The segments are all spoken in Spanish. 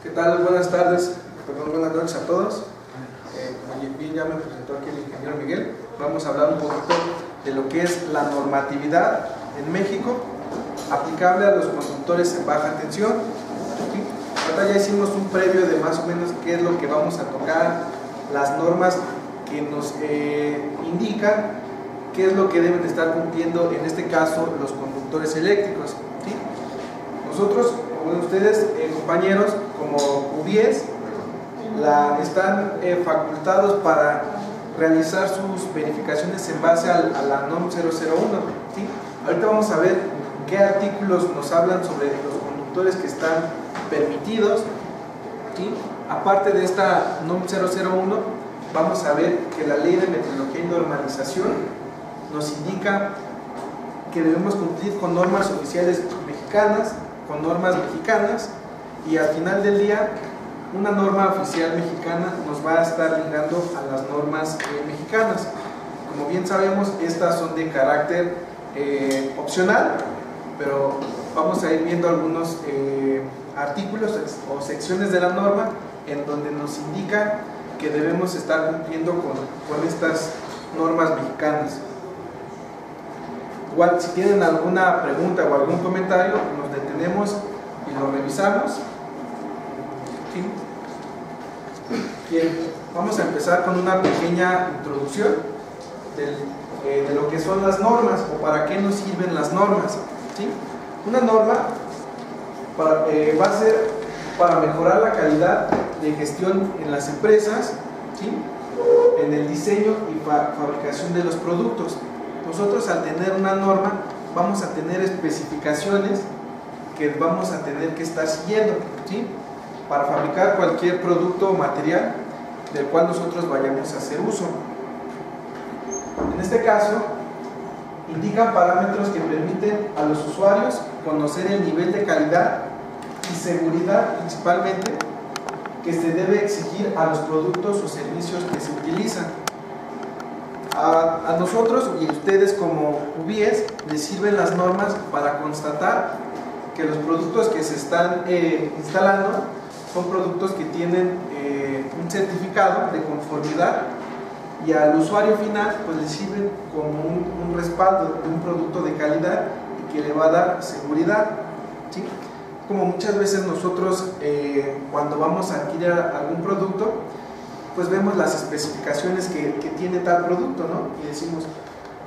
¿Qué tal? Buenas tardes, perdón, buenas noches a todos. Como bien ya me presentó aquí el ingeniero Miguel, vamos a hablar un poquito de lo que es la normatividad en México aplicable a los conductores en baja tensión. ¿Sí? Ahora ya hicimos un previo de más o menos qué es lo que vamos a tocar, las normas que nos indican qué es lo que deben estar cumpliendo, en este caso, los conductores eléctricos. ¿Sí? Nosotros, bueno, ustedes, compañeros, como UBIES, están facultados para realizar sus verificaciones en base a la NOM 001. ¿Sí? Ahorita vamos a ver qué artículos nos hablan sobre los conductores que están permitidos. ¿Sí? Aparte de esta NOM 001, vamos a ver que la Ley de Metrología y Normalización nos indica que debemos cumplir con normas oficiales mexicanas, con normas mexicanas, y al final del día una norma oficial mexicana nos va a estar ligando a las normas mexicanas. Como bien sabemos, estas son de carácter opcional, pero vamos a ir viendo algunos artículos o secciones de la norma en donde nos indica que debemos estar cumpliendo con estas normas mexicanas. Igual, si tienen alguna pregunta o algún comentario, nos detenemos y lo revisamos. ¿Sí? Bien, vamos a empezar con una pequeña introducción de lo que son las normas o para qué nos sirven las normas. ¿Sí? Una norma va a ser para mejorar la calidad de gestión en las empresas, ¿sí? En el diseño y fabricación de los productos. Nosotros, al tener una norma, vamos a tener especificaciones que vamos a tener que estar siguiendo, ¿sí? Para fabricar cualquier producto o material del cual nosotros vayamos a hacer uso. En este caso, indican parámetros que permiten a los usuarios conocer el nivel de calidad y seguridad, principalmente, que se debe exigir a los productos o servicios que se utilizan. A nosotros y a ustedes como UBIES les sirven las normas para constatar que los productos que se están instalando son productos que tienen un certificado de conformidad, y al usuario final pues le sirven como un respaldo de un producto de calidad y que le va a dar seguridad. ¿Sí? Como muchas veces nosotros cuando vamos a adquirir algún producto, pues vemos las especificaciones que tiene tal producto, ¿no? Y decimos,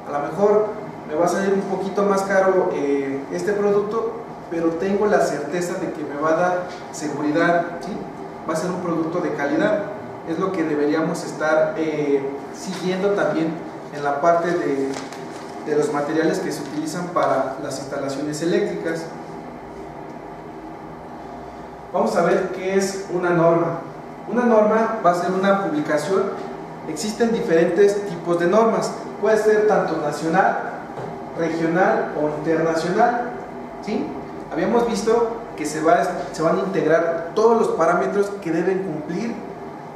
a lo mejor me va a salir un poquito más caro este producto, pero tengo la certeza de que me va a dar seguridad, ¿sí? Va a ser un producto de calidad. Es lo que deberíamos estar siguiendo también en la parte de los materiales que se utilizan para las instalaciones eléctricas. Vamos a ver qué es una norma. Una norma va a ser una publicación. Existen diferentes tipos de normas. Puede ser tanto nacional, regional o internacional. ¿Sí? Habíamos visto que se van a integrar todos los parámetros que deben cumplir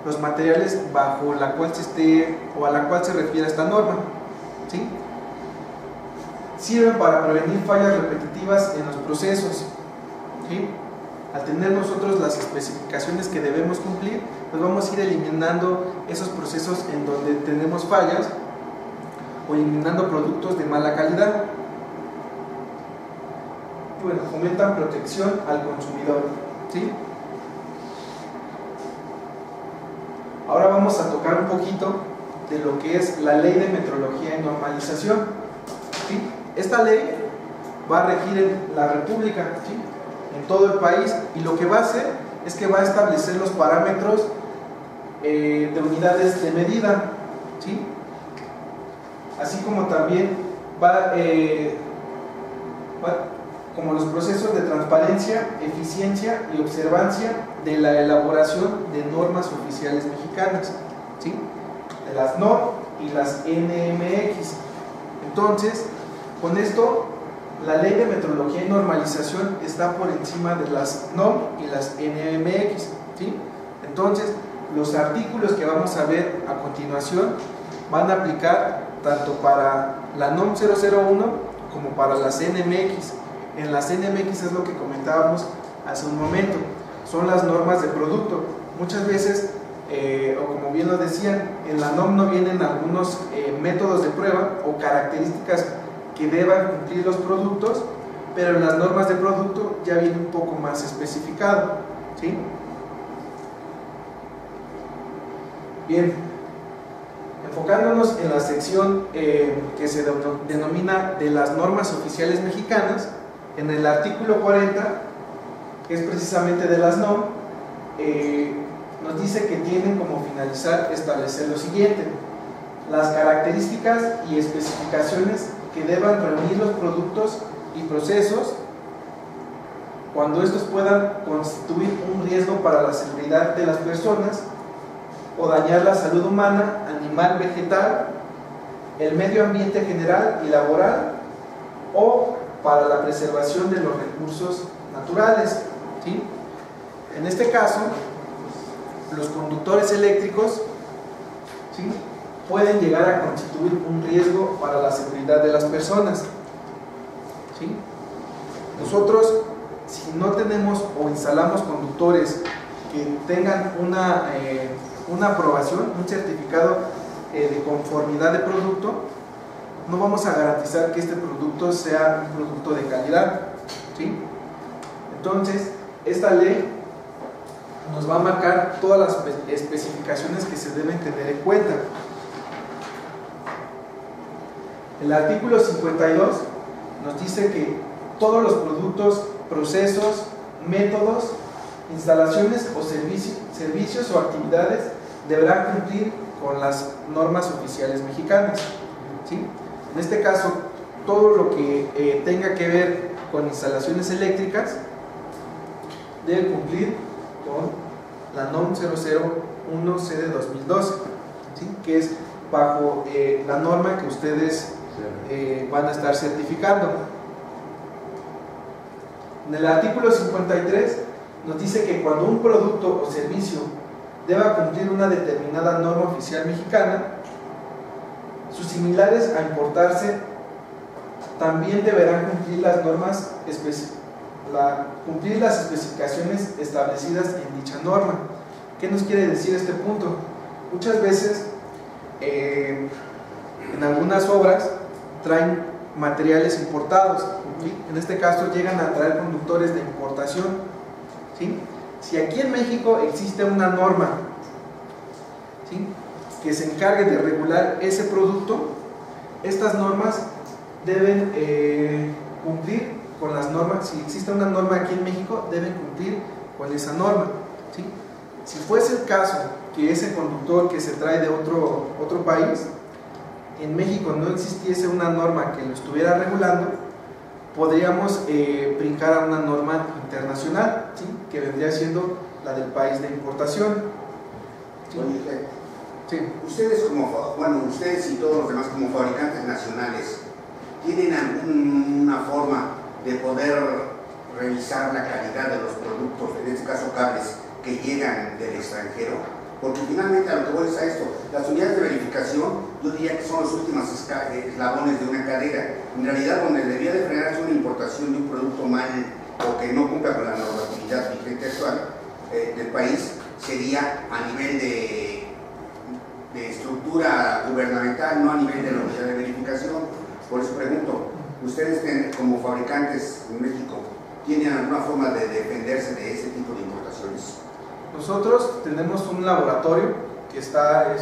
los materiales bajo la cual se esté o a la cual se refiere esta norma. ¿Sí? Sirven para prevenir fallas repetitivas en los procesos. ¿Sí? Al tener nosotros las especificaciones que debemos cumplir, pues vamos a ir eliminando esos procesos en donde tenemos fallas o eliminando productos de mala calidad. Y bueno, fomentan protección al consumidor. ¿Sí? Ahora vamos a tocar un poquito de lo que es la Ley de Metrología y Normalización. ¿Sí? Esta ley va a regir en la República, ¿sí? En todo el país, y lo que va a hacer es que va a establecer los parámetros de unidades de medida, ¿sí? Así como también como los procesos de transparencia, eficiencia y observancia de la elaboración de normas oficiales mexicanas, ¿sí? De las NOM y las NMX. Entonces, con esto, la Ley de Metrología y Normalización está por encima de las NOM y las NMX, ¿sí? Entonces, los artículos que vamos a ver a continuación van a aplicar tanto para la NOM 001 como para las NMX. En las NMX es lo que comentábamos hace un momento, son las normas de producto. Muchas veces, o como bien lo decían, en la NOM no vienen algunos métodos de prueba o características que deban cumplir los productos, pero en las normas de producto ya viene un poco más especificado, ¿sí? Bien, enfocándonos en la sección que se denomina de las normas oficiales mexicanas, en el artículo 40, que es precisamente de las NOM, nos dice que tienen como finalizar establecer lo siguiente: las características y especificaciones que deban reunir los productos y procesos cuando estos puedan constituir un riesgo para la seguridad de las personas o dañar la salud humana, animal, vegetal, el medio ambiente general y laboral, o para la preservación de los recursos naturales, ¿sí? En este caso, los conductores eléctricos, ¿sí?, pueden llegar a constituir un riesgo para la seguridad de las personas, ¿sí? Nosotros, si no tenemos o instalamos conductores que tengan una aprobación, un certificado de conformidad de producto, no vamos a garantizar que este producto sea un producto de calidad, ¿sí? Entonces, esta ley nos va a marcar todas las especificaciones que se deben tener en cuenta. El artículo 52 nos dice que todos los productos, procesos, métodos, instalaciones o servicios o actividades deberán cumplir con las normas oficiales mexicanas, ¿sí? En este caso, todo lo que tenga que ver con instalaciones eléctricas debe cumplir con la NOM 001C de 2012, ¿sí?, que es bajo la norma que ustedes van a estar certificando. En el artículo 53 nos dice que cuando un producto o servicio deba cumplir una determinada norma oficial mexicana, sus similares a importarse también deberán cumplir las normas cumplir las especificaciones establecidas en dicha norma. ¿Qué nos quiere decir este punto? Muchas veces en algunas obras traen materiales importados, ¿sí? En este caso llegan a traer conductores de importación, ¿sí? Si aquí en México existe una norma, ¿sí?, que se encargue de regular ese producto, estas normas deben cumplir con las normas. Si existe una norma aquí en México, deben cumplir con esa norma, ¿sí? Si fuese el caso que ese conductor que se trae de otro país, en México no existiese una norma que lo estuviera regulando, podríamos brincar a una norma internacional, ¿sí?, que vendría siendo la del país de importación, ¿sí? Oye, Sí. Ustedes y todos los demás como fabricantes nacionales, ¿tienen alguna forma de poder revisar la calidad de los productos, en este caso cables, que llegan del extranjero? Porque finalmente a lo que voy es a esto: las unidades de verificación, yo diría que son los últimos eslabones de una cadena. En realidad, donde debía de frenarse una importación de un producto mal o que no cumpla con la normatividad vigente actual del país, sería a nivel de estructura gubernamental, no a nivel de la unidad de verificación. Por eso pregunto, ¿ustedes como fabricantes en México tienen alguna forma de defenderse de ese tipo de importaciones? Nosotros tenemos un laboratorio que está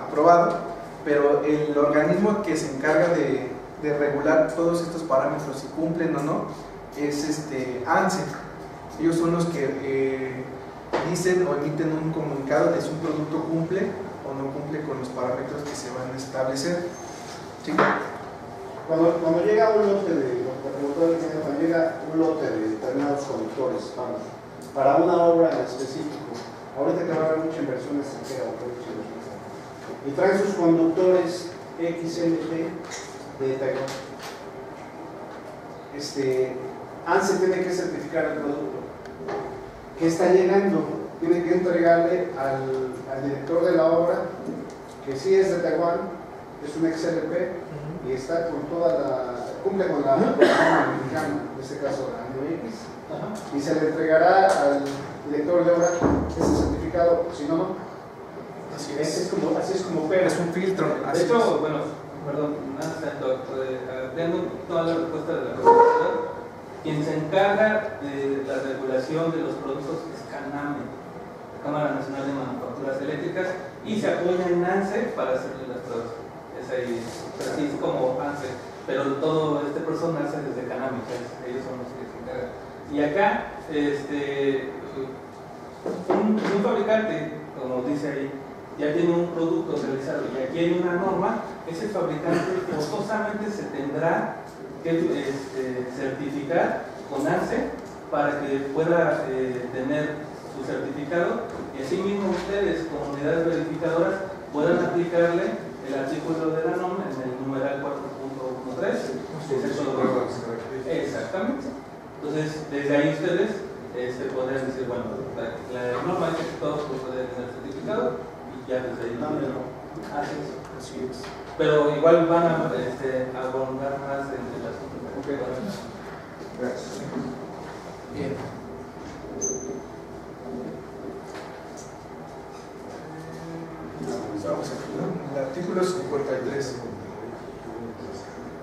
aprobado, pero el organismo que se encarga de regular todos estos parámetros, si cumplen o no, es ANSE. Ellos son los que dicen o emiten un comunicado de si un producto cumple o no cumple con los parámetros que se van a establecer, ¿sí? Cuando llega un lote de determinados conductores para una obra en específico, ahorita que va a haber mucha inversión extranjera, y traen sus conductores XLP de Taiwán, ANSE tiene que certificar el producto que está llegando, tiene que entregarle al director de la obra que sí es de Taiwán, es un XLP y está con cumple con la norma mexicana, en este caso la NOx, y se le entregará al director de obra ese certificado, si no, no. Así Así es como pero es un filtro. De hecho, bueno, perdón, ampliando toda la respuesta de la comunidad, quien se encarga de la regulación de los productos es CANAME, Cámara Nacional de Manufacturas Eléctricas, y se apoya en ANSE para hacerle las pruebas. Es ahí, así es como ANSE, pero todo este personal hace desde CANAME, ellos son los que se encargan. Y acá, un fabricante, como dice ahí, ya tiene un producto realizado y aquí hay una norma, ese fabricante forzosamente se tendrá que certificar con ANSE para que pueda tener su certificado, y así mismo ustedes como unidades verificadoras puedan aplicarle el artículo de la norma en el numeral 4.13. Exactamente. Entonces, desde ahí ustedes podrían decir, bueno, la norma dice que todos pueden tener certificado y ya desde ahí. Así es. Pero igual van a abordar más en el asunto. Okay. Gracias. Bien. Vamos aquí, ¿no? El artículo 53.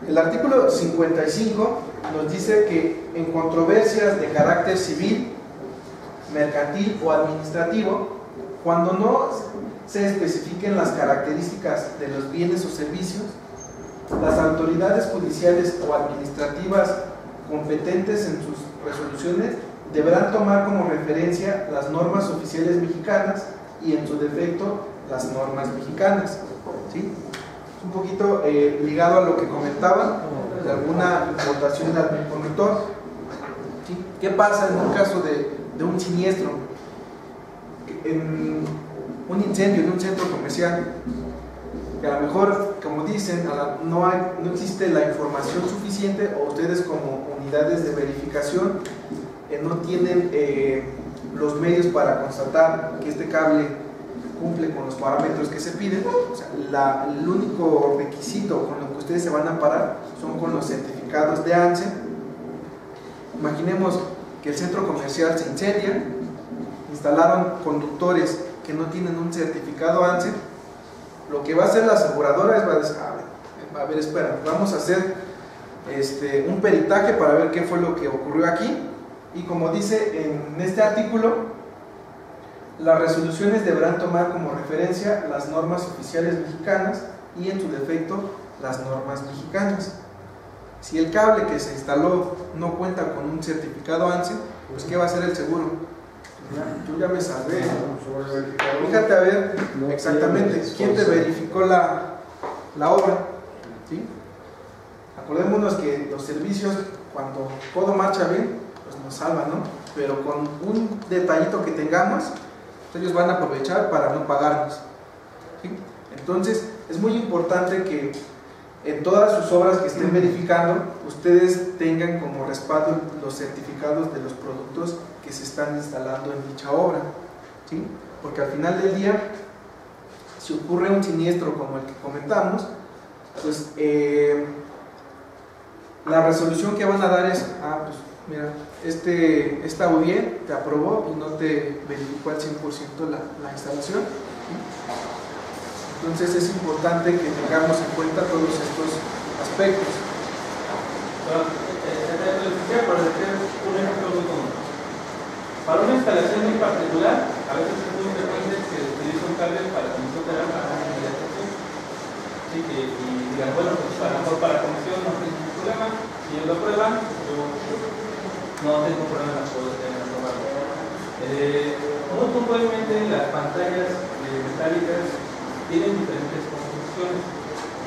El artículo 55 nos dice que en controversias de carácter civil, mercantil o administrativo, cuando no se especifiquen las características de los bienes o servicios, las autoridades judiciales o administrativas competentes en sus resoluciones deberán tomar como referencia las normas oficiales mexicanas y, en su defecto, las normas mexicanas. ¿Sí? Un poquito ligado a lo que comentaban de alguna importación al conductor. ¿Sí? ¿Qué pasa en un caso de un siniestro? En un incendio en un centro comercial, que a lo mejor, como dicen, no existe la información suficiente, o ustedes como unidades de verificación no tienen los medios para constatar que este cable cumple con los parámetros que se piden. O sea, el único requisito con lo que ustedes se van a amparar son con los certificados de ANSE. Imaginemos que el centro comercial se incendia, instalaron conductores que no tienen un certificado ANSE. Lo que va a hacer la aseguradora es va a decir, a ver, espera, vamos a hacer un peritaje para ver qué fue lo que ocurrió aquí, y como dice en este artículo, las resoluciones deberán tomar como referencia las normas oficiales mexicanas y, en su defecto, las normas mexicanas. Si el cable que se instaló no cuenta con un certificado ANSE, pues ¿qué va a hacer el seguro? Yo ya me salvé. Fíjate a ver exactamente quién te verificó la obra. ¿Sí? Acordémonos que los servicios, cuando todo marcha bien, pues nos salvan, ¿no? Pero con un detallito que tengamos, ellos van a aprovechar para no pagarnos. ¿Sí? Entonces es muy importante que en todas sus obras que estén verificando, ustedes tengan como respaldo los certificados de los productos que se están instalando en dicha obra. ¿Sí? Porque al final del día, si ocurre un siniestro como el que comentamos, pues la resolución que van a dar es, pues mira, esta UDIE te aprobó y no te verificó al 100% la instalación. ¿Sí? Entonces es importante que tengamos en cuenta todos estos aspectos. Por decir un ejemplo muy común. Para una instalación muy particular, a veces es muy frecuente que se utilice un cable para comisión de la instalación. Sí, y digan, bueno, pues a lo mejor para comisión no tengo ningún problema. Si ellos lo aprueban, yo no tengo problema en poder aprobarlo. Muy puntualmente, las pantallas metálicas tienen diferentes construcciones,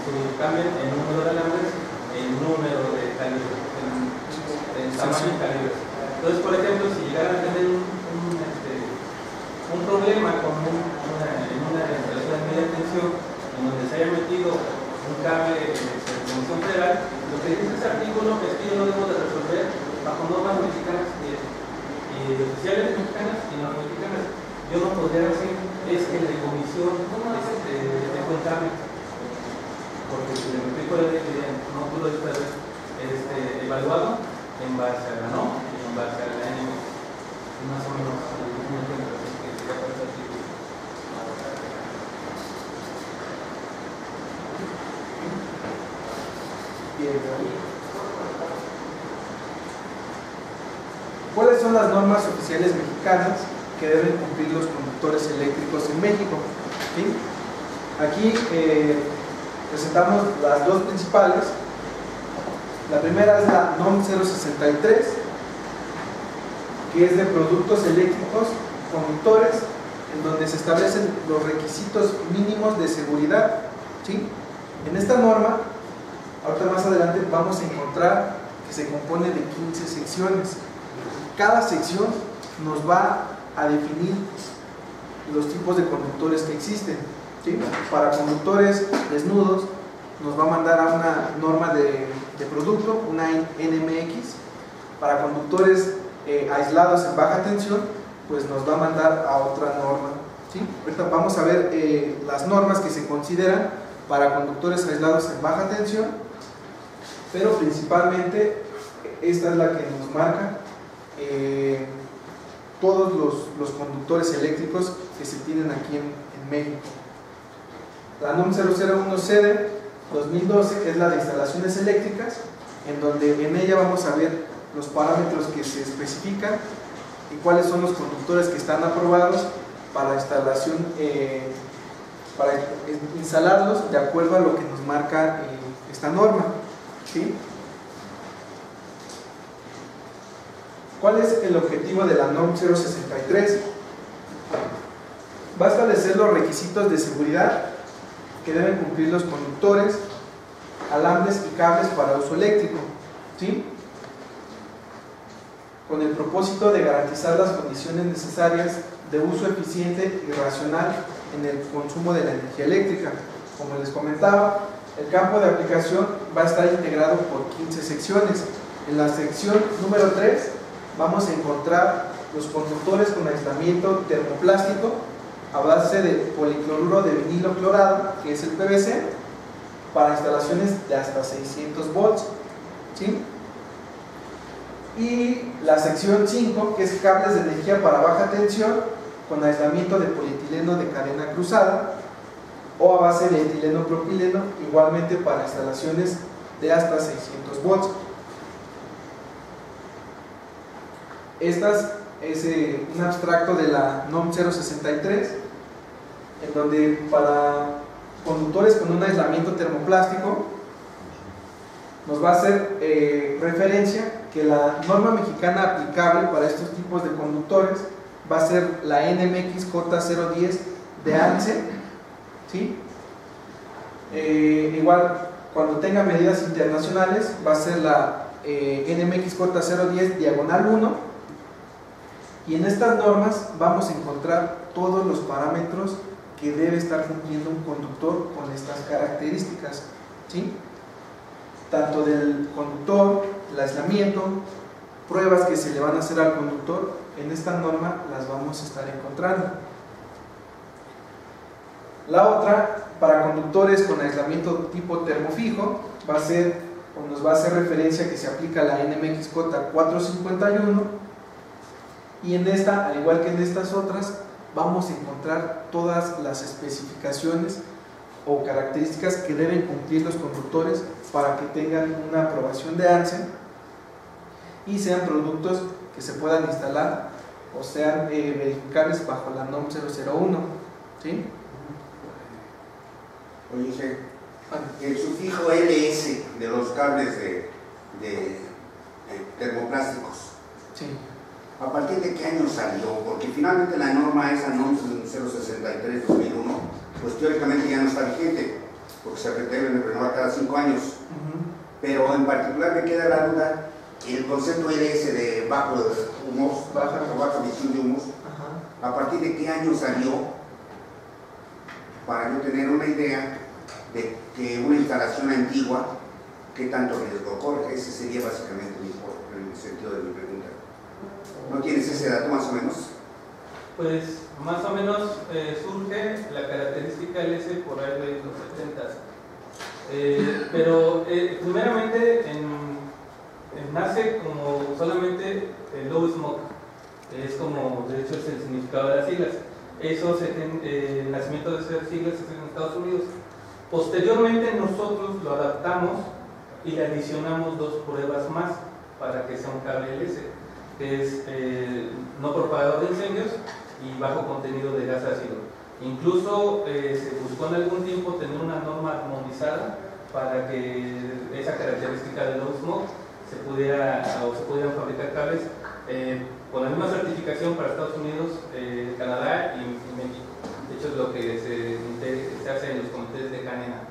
se cambian el número de alambres, el número de calibres, el tamaño de calibres. Entonces, por ejemplo, si llegaran a tener un problema con una instalación de media tensión, en donde se haya metido un cable de tensión federal, lo que dice ese artículo es que yo lo debo de resolver bajo normas mexicanas y oficiales mexicanas y no mexicanas. Yo no podría decir que la comisión de contable, porque si le explico la ley, no pudo estar evaluado en base a la NOM y en base a la NM, más o menos. un ejemplo que sería para ese artículo. ¿Cuáles son las normas oficiales mexicanas que deben cumplir los conductores eléctricos en México? ¿Sí? Aquí presentamos las dos principales. La primera es la NOM 063, que es de productos eléctricos conductores, en donde se establecen los requisitos mínimos de seguridad. ¿Sí? En esta norma, ahorita más adelante vamos a encontrar que se compone de 15 secciones. Cada sección nos va a definir los tipos de conductores que existen. ¿Sí? Para conductores desnudos nos va a mandar a una norma de producto, una NMX. Para conductores aislados en baja tensión, pues nos va a mandar a otra norma. ¿Sí? Ahorita vamos a ver las normas que se consideran para conductores aislados en baja tensión, pero principalmente esta es la que nos marca todos los conductores eléctricos que se tienen aquí en México. La NOM 001CD 2012 es la de instalaciones eléctricas, en donde en ella vamos a ver los parámetros que se especifican y cuáles son los conductores que están aprobados para instalación, para instalarlos de acuerdo a lo que nos marca esta norma. ¿Sí? ¿Cuál es el objetivo de la NOM 063? Va a establecer los requisitos de seguridad que deben cumplir los conductores, alambres y cables para uso eléctrico. ¿Sí? Con el propósito de garantizar las condiciones necesarias de uso eficiente y racional en el consumo de la energía eléctrica. Como les comentaba, el campo de aplicación va a estar integrado por 15 secciones. En la sección número 3 vamos a encontrar los conductores con aislamiento termoplástico a base de policloruro de vinilo clorado, que es el PVC, para instalaciones de hasta 600 volts. ¿Sí? Y la sección 5, que es cables de energía para baja tensión con aislamiento de polietileno de cadena cruzada o a base de etileno propileno, igualmente para instalaciones de hasta 600 volts. Estas es un abstracto de la NOM 063, en donde para conductores con un aislamiento termoplástico nos va a hacer referencia que la norma mexicana aplicable para estos tipos de conductores va a ser la NMX J010 de ANSE. ¿Sí? Igual, cuando tenga medidas internacionales, va a ser la NMX J010 diagonal 1. Y en estas normas vamos a encontrar todos los parámetros que debe estar cumpliendo un conductor con estas características. ¿Sí? Tanto del conductor, el aislamiento, pruebas que se le van a hacer al conductor, en esta norma las vamos a estar encontrando. La otra, para conductores con aislamiento tipo termofijo, va a ser, o nos va a hacer referencia que se aplica la NMX J451, y en esta, al igual que en estas otras, vamos a encontrar todas las especificaciones o características que deben cumplir los conductores para que tengan una aprobación de ANSE y sean productos que se puedan instalar o sean verificables bajo la NOM 001. ¿Sí? Oye, el sufijo LS de los cables de termoplásticos, Sí. ¿a partir de qué año salió? Porque finalmente la norma esa NOM 063-2001, pues teóricamente ya no está vigente, porque se deben renovar cada 5 años. Pero en particular me queda la duda, el concepto LS de baja emisión de humos, ¿a partir de qué año salió? Para yo tener una idea de que una instalación antigua, ¿qué tanto riesgo corre? Ese sería básicamente el sentido de mi pregunta. ¿No tienes ese dato más o menos? Pues más o menos surge la característica LS por ahí de los 70s. Pero primeramente nace como solamente low smoke. Es como, de hecho, es el significado de las siglas. El nacimiento de esas siglas es en Estados Unidos. Posteriormente nosotros lo adaptamos y le adicionamos 2 pruebas más para que sea un cable LS, que es no propagador de incendios y bajo contenido de gas ácido. Incluso se buscó en algún tiempo tener una norma armonizada para que esa característica del low smoke se pudieran fabricar cables con la misma certificación para Estados Unidos, Canadá y México. De hecho es lo que se hace en los comités de Canena.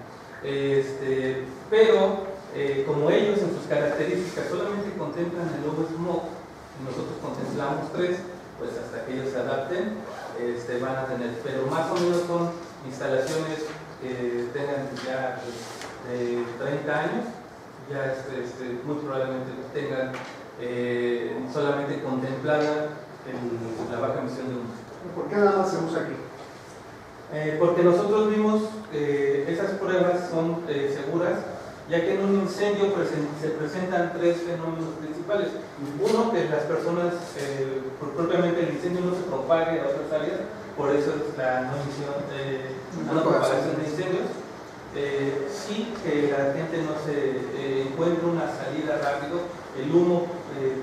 Pero como ellos en sus características solamente contemplan el low smoke y nosotros contemplamos 3, pues hasta que ellos se adapten van a tener, pero más o menos son instalaciones que tengan ya de 30 años, ya muy probablemente tengan solamente contemplada la baja emisión de humo. ¿Por qué nada más se usa aquí? Porque nosotros vimos que esas pruebas son seguras, ya que en un incendio se presentan 3 fenómenos principales. Uno, que las personas, propiamente el incendio no se propague a otras áreas, por eso es la no propagación de incendios. Sí, que la gente no se encuentre una salida rápido, el humo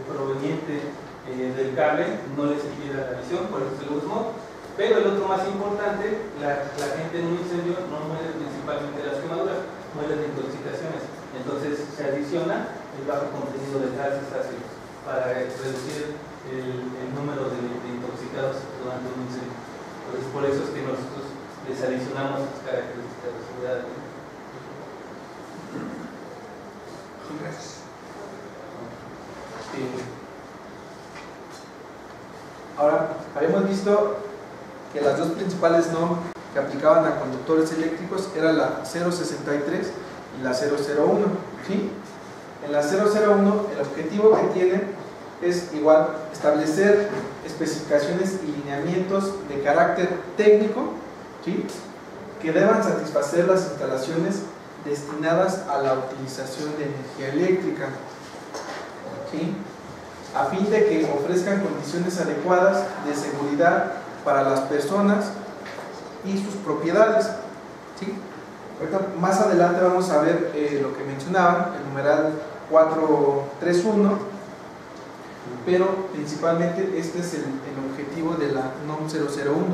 proveniente del cable no les impida la visión, por eso es el humo. Pero el otro más importante, la gente en un incendio no muere principalmente de las quemaduras, muere de intoxicaciones. Entonces se adiciona el bajo contenido de gases ácidos para reducir el número de intoxicados durante un incendio. Entonces por eso es que nosotros les adicionamos las características de seguridad. Gracias. Ahora, habíamos visto que las 2 principales normas que aplicaban a conductores eléctricos eran la 063 y la 001, ¿sí? En la 001 el objetivo que tiene es igual establecer especificaciones y lineamientos de carácter técnico, ¿sí?, que deban satisfacer las instalaciones destinadas a la utilización de energía eléctrica, ¿sí?, a fin de que ofrezcan condiciones adecuadas de seguridad para las personas y sus propiedades, ¿sí? Ahorita, más adelante vamos a ver lo que mencionaban, el numeral 431, pero principalmente este es el objetivo de la NOM 001.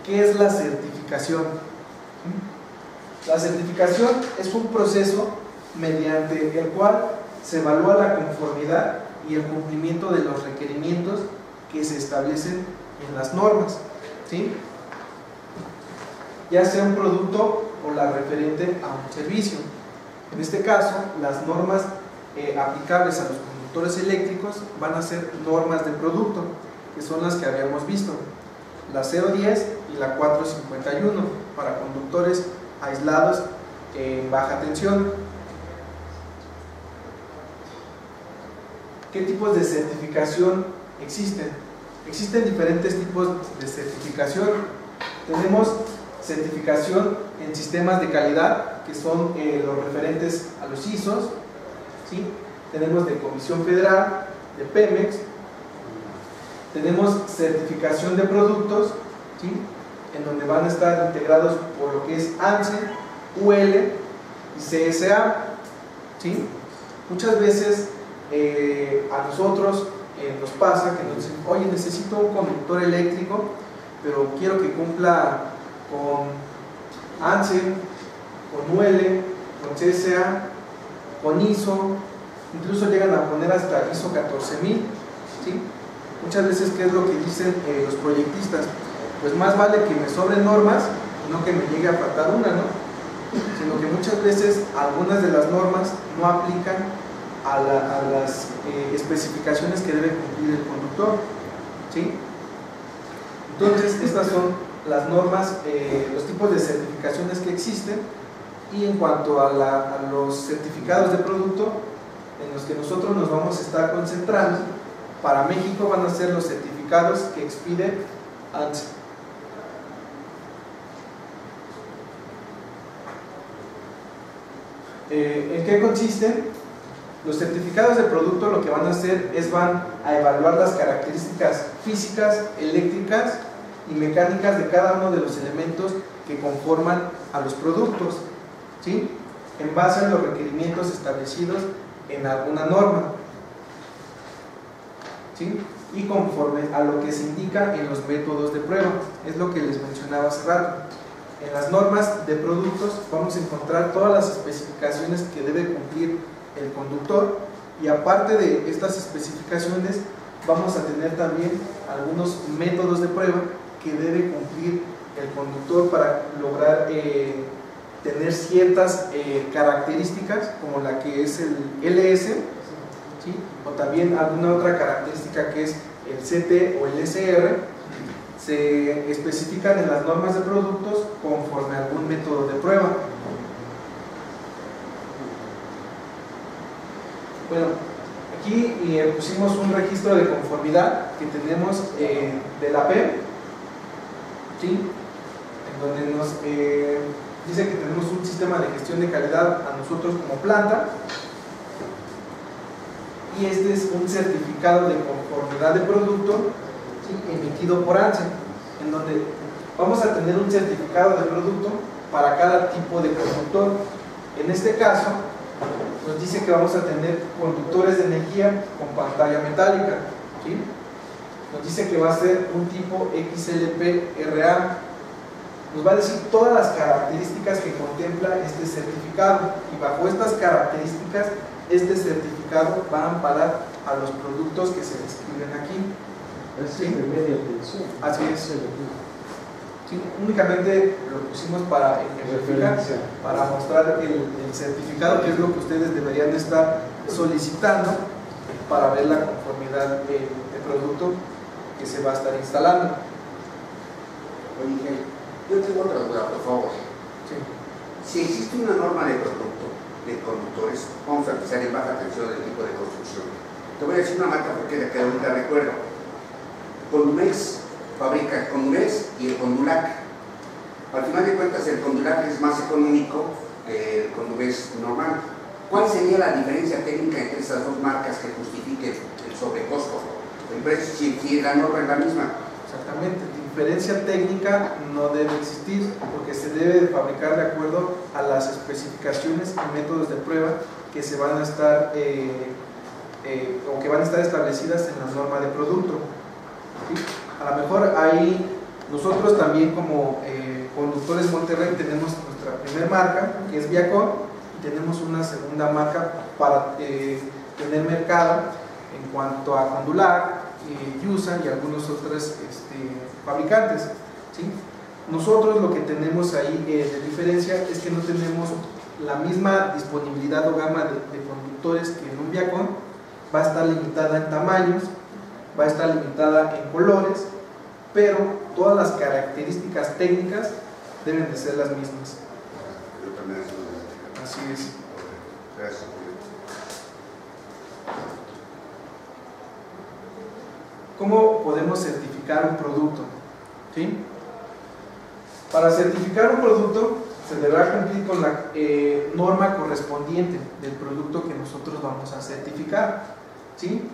¿Qué es la certificación? La certificación es un proceso mediante el cual se evalúa la conformidad y el cumplimiento de los requerimientos que se establecen en las normas, ¿sí?, ya sea un producto o la referente a un servicio. En este caso, las normas aplicables a los conductores eléctricos van a ser normas de producto, que son las que habíamos visto, la 010 y la 451 para conductores aislados en baja tensión. ¿Qué tipos de certificación existen? Existen diferentes tipos de certificación. Tenemos certificación en sistemas de calidad, que son los referentes a los ISOs, ¿sí? Tenemos de Comisión Federal, de Pemex. Tenemos certificación de productos, ¿sí?, en donde van a estar integrados por lo que es ANSE, UL y CSA, ¿sí? Muchas veces a nosotros nos pasa que nos dicen: oye, necesito un conductor eléctrico, pero quiero que cumpla con ANSE, con UL, con CSA, con ISO, incluso llegan a poner hasta ISO 14000, ¿sí? Muchas veces, ¿qué es lo que dicen los proyectistas? Pues más vale que me sobren normas y no que me llegue a faltar una, ¿no? Sino que muchas veces algunas de las normas no aplican a las especificaciones que debe cumplir el conductor, ¿sí? Entonces, estas son las normas, los tipos de certificaciones que existen. Y en cuanto a los certificados de producto, en los que nosotros nos vamos a estar concentrando, para México van a ser los certificados que expide ANSE. ¿En qué consisten? Los certificados de producto lo que van a hacer es van a evaluar las características físicas, eléctricas y mecánicas de cada uno de los elementos que conforman a los productos, ¿sí? En base a los requerimientos establecidos en alguna norma, ¿sí? Y conforme a lo que se indica en los métodos de prueba. Es lo que les mencionaba hace rato. En las normas de productos vamos a encontrar todas las especificaciones que debe cumplir el conductor, y aparte de estas especificaciones vamos a tener también algunos métodos de prueba que debe cumplir el conductor para lograr tener ciertas características, como la que es el LS, ¿sí? O también alguna otra característica que es el CT o el SR. Se especifican en las normas de productos conforme a algún método de prueba. Bueno, aquí pusimos un registro de conformidad que tenemos de la PEM, ¿sí? En donde nos dice que tenemos un sistema de gestión de calidad a nosotros como planta, y este es un certificado de conformidad de producto, ¿sí? Emitido por ANSE, en donde vamos a tener un certificado de producto para cada tipo de conductor. En este caso nos dice que vamos a tener conductores de energía con pantalla metálica, ¿sí? Nos dice que va a ser un tipo XLP-RA. Nos va a decir todas las características que contempla este certificado, y bajo estas características este certificado va a amparar a los productos que se describen aquí. ¿Sí? De media tensión. Así es. Sí, únicamente lo pusimos para ejemplificar, para mostrar el certificado, que es lo que ustedes deberían de estar solicitando para ver la conformidad de producto que se va a estar instalando. Oye, yo tengo otra duda, por favor. Sí. Si existe una norma de producto de conductores, vamos a empezar en baja tensión del tipo de construcción. Te voy a decir una marca porque de que ahorita recuerdo. Condumex fabrica el Condumex y el Condulac. Al final de cuentas, el Condulac es más económico que el Condumex normal. ¿Cuál sería la diferencia técnica entre estas dos marcas que justifique el sobrecosto? El precio, si la norma es la misma. Exactamente, diferencia técnica no debe existir, porque se debe de fabricar de acuerdo a las especificaciones y métodos de prueba que se van a estar o que van a estar establecidas en la norma de producto, ¿sí? A lo mejor ahí nosotros también como Conductores Monterrey tenemos nuestra primera marca, que es Viacon, y tenemos una segunda marca para tener mercado en cuanto a Condulac, Yusa y algunos otros fabricantes, ¿sí? Nosotros lo que tenemos ahí de diferencia es que no tenemos la misma disponibilidad o gama de conductores que en un Viacon. Va a estar limitada en tamaños, va a estar limitada en colores, pero todas las características técnicas deben de ser las mismas. Yo también eso lo Así es. Gracias. ¿Cómo podemos certificar un producto? ¿Sí? Para certificar un producto se deberá cumplir con la norma correspondiente del producto que nosotros vamos a certificar, ¿sí?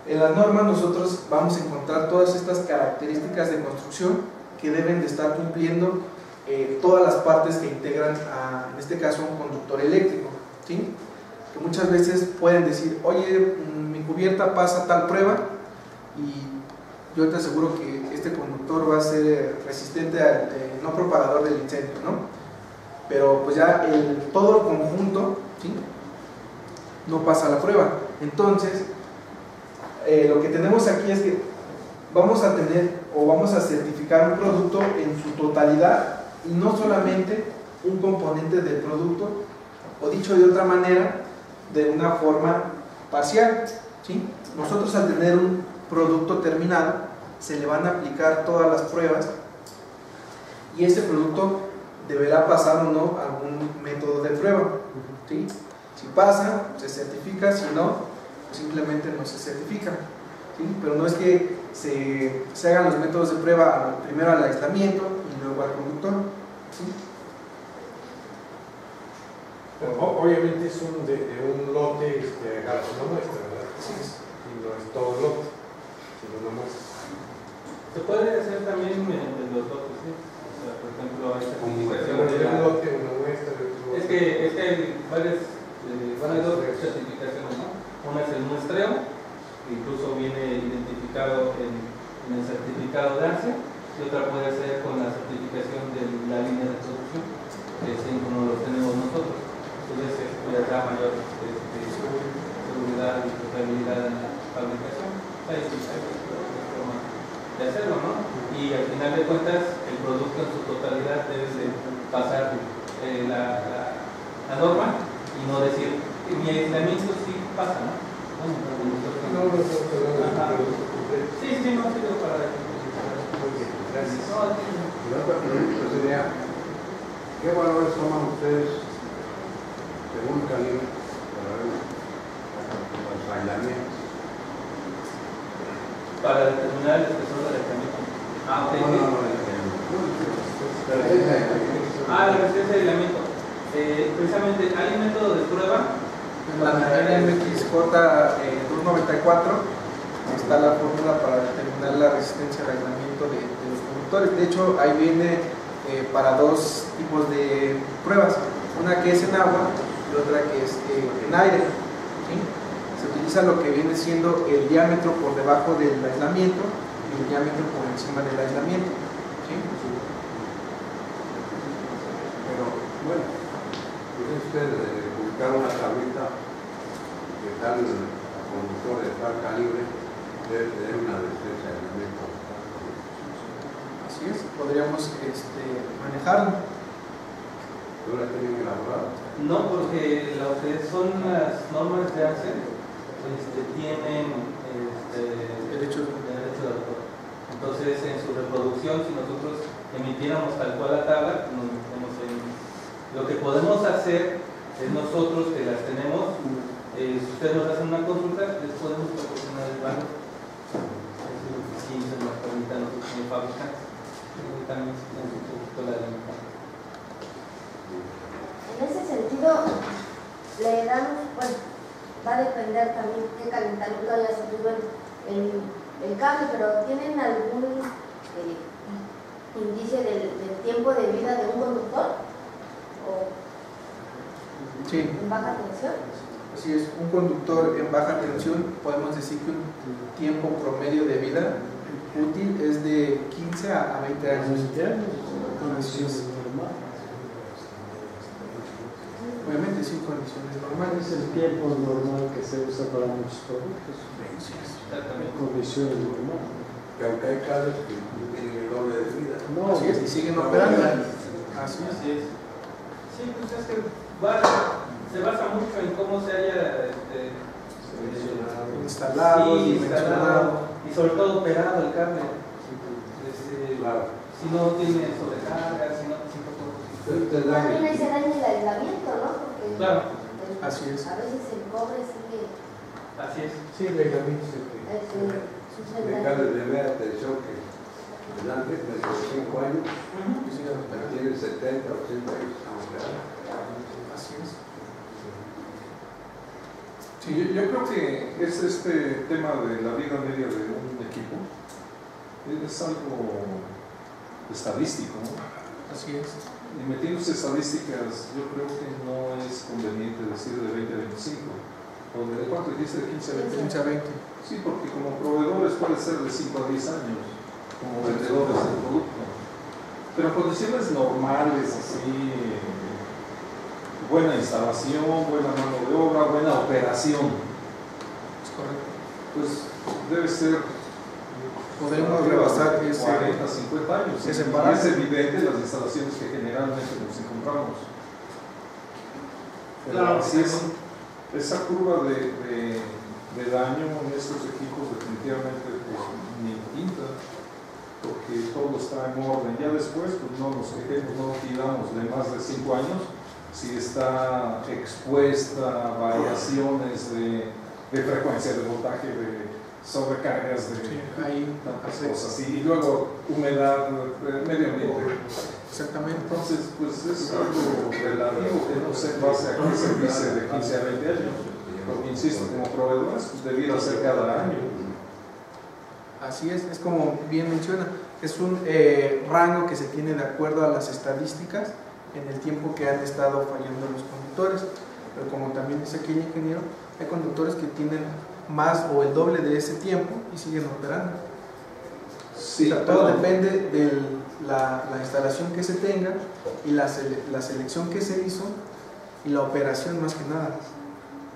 En la norma nosotros vamos a encontrar todas estas características de construcción que deben de estar cumpliendo todas las partes que integran en este caso un conductor eléctrico, ¿sí? Que muchas veces pueden decir, oye, mi cubierta pasa tal prueba y yo te aseguro que este conductor va a ser resistente al no propagador del incendio, ¿no? Pero pues ya todo el conjunto, ¿sí?, no pasa la prueba. Entonces lo que tenemos aquí es que vamos a tener o vamos a certificar un producto en su totalidad y no solamente un componente del producto, o dicho de otra manera, de una forma parcial, ¿sí? Nosotros, al tener un producto terminado, se le van a aplicar todas las pruebas y este producto deberá pasar o no algún método de prueba, ¿sí? Si pasa, se certifica; si no, pues simplemente no se certifica, ¿sí? Pero no es que se hagan los métodos de prueba primero al aislamiento y luego al conductor, ¿sí? Obviamente es de un lote, agarras una muestra, ¿verdad? Así es. Y no es todo el lote, sino una muestra. Se puede hacer también en los lotes, ¿sí? O sea, por ejemplo, hay certificación Pero de de un la... lote, una muestra, de otro lote. Es que hay varias, hay dos certificaciones, ¿no? Una es el muestreo, que incluso viene identificado en el certificado de ANSE, y otra puede ser con la certificación de la línea de producción, que es como lo tenemos nosotros. Entonces, ya da mayor seguridad y trazabilidad en la fabricación. Hay forma de hacerlo, ¿no? Y al final de cuentas, el producto en su totalidad debe de pasar la norma y no decir que mi aislamiento sí pasa, ¿no? Sí, no sirve para eso. Muy bien, gracias. No, La otra pregunta sería, ¿qué valores toman ustedes según calibre para ver los aislamientos? para determinar el espesor del aislamiento. Ok. La resistencia de aislamiento. Precisamente hay un método de prueba. En la NMX J294 está la fórmula para determinar la resistencia al aislamiento de los conductores. De hecho, ahí viene para dos tipos de pruebas, una que es en agua y otra que es en aire, ¿sí? Se utiliza lo que viene siendo el diámetro por debajo del aislamiento y el diámetro por encima del aislamiento, ¿sí? Pero bueno, pues ustedes publicaron una tablita que tal conductor de tal calibre debe tener una resistencia de aislamiento. Así es, podríamos manejarlo. ¿No la tienen elaborada? No, porque lo que son las normas de ANSE tienen Derecho de autor. Entonces, en su reproducción, si nosotros emitiéramos tal cual la tabla, lo que podemos hacer es nosotros que las tenemos, si ustedes nos hacen una consulta, les podemos proporcionar el valor. Si se nos permite a nosotros como fabricantes. También en un poquito la limita. En ese sentido, le dan, bueno, va a depender también qué calentamiento haya sufrido el cable, pero ¿tienen algún indicio del tiempo de vida de un conductor? ¿O Sí. en baja tensión? Así es, un conductor en baja tensión, podemos decir que un tiempo promedio de vida útil es de 15 a 20 años. Así es. Obviamente, sí, condiciones normales. Es el tiempo normal que se usa para muchos productos. Exactamente. Condiciones normales. Que aunque hay cables que tienen el doble de vida. No, Así es, y siguen operando. Así es. Así es. Sí, pues es que se basa mucho en cómo se haya Instalado, sí, dimensionado. y sobre todo operado el cable. Claro. Si no tiene sobrecarga, si no También ahí se daña el aislamiento, ¿no? Porque Claro. Así es. a veces el cobre sigue Así es. Sí, el aislamiento es sus de cables de media tensión que antes de 5 años tienen 70, 80 años. Así es. Sí, yo creo que es este tema de la vida media de un equipo, es algo estadístico, ¿no? Así es. Y metiéndose estadísticas, yo creo que no es conveniente decir de 20 a 25, o de cuánto dijiste, de 15 a 20. 15 a 20. Sí, porque como proveedores puede ser de 5 a 10 años, como vendedores del producto. Pero en condiciones normales, así, buena instalación, buena mano de obra, buena operación, Es correcto. pues debe ser, Podemos rebasar 40, 50 años. ese Y embarazo. es evidente las instalaciones que generalmente nos encontramos. Pero Claro, así es, esa curva de daño en estos equipos definitivamente pues, ni pinta, porque todo está en orden. Ya después pues, no nos quejemos, no pidamos de más de 5 años si está expuesta a variaciones de frecuencia de voltaje, de sobrecargas de Sí, ahí tantas cosas. Y luego humedad, medio ambiente. Exactamente. Entonces, pues es algo relativo que no sé en base a qué se dice de 15 a 20 años. Porque insisto, como proveedores, pues debiera ser cada año. Así es como bien menciona, es un rango que se tiene de acuerdo a las estadísticas en el tiempo que han estado fallando los conductores. Pero como también dice aquí el ingeniero, hay conductores que tienen más o el doble de ese tiempo y siguen operando. Sí, o sea, todo depende de la instalación que se tenga y la selección que se hizo y la operación más que nada.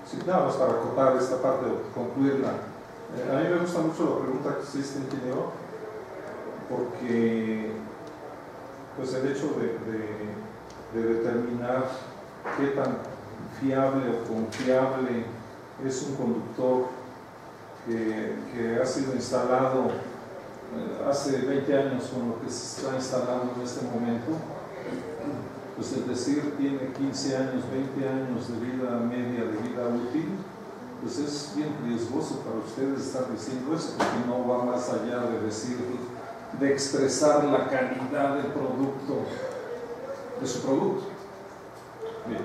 Sí, nada más para acotar esta parte o concluirla. A mí me gusta mucho la pregunta que hiciste, ingeniero, porque pues el hecho de determinar qué tan fiable o confiable es un conductor que ha sido instalado hace 20 años con lo que se está instalando en este momento, pues el decir tiene 15 años, 20 años de vida media, de vida útil, pues es bien riesgoso para ustedes estar diciendo eso, porque no va más allá de decir, de expresar la calidad del producto, de su producto. Bien.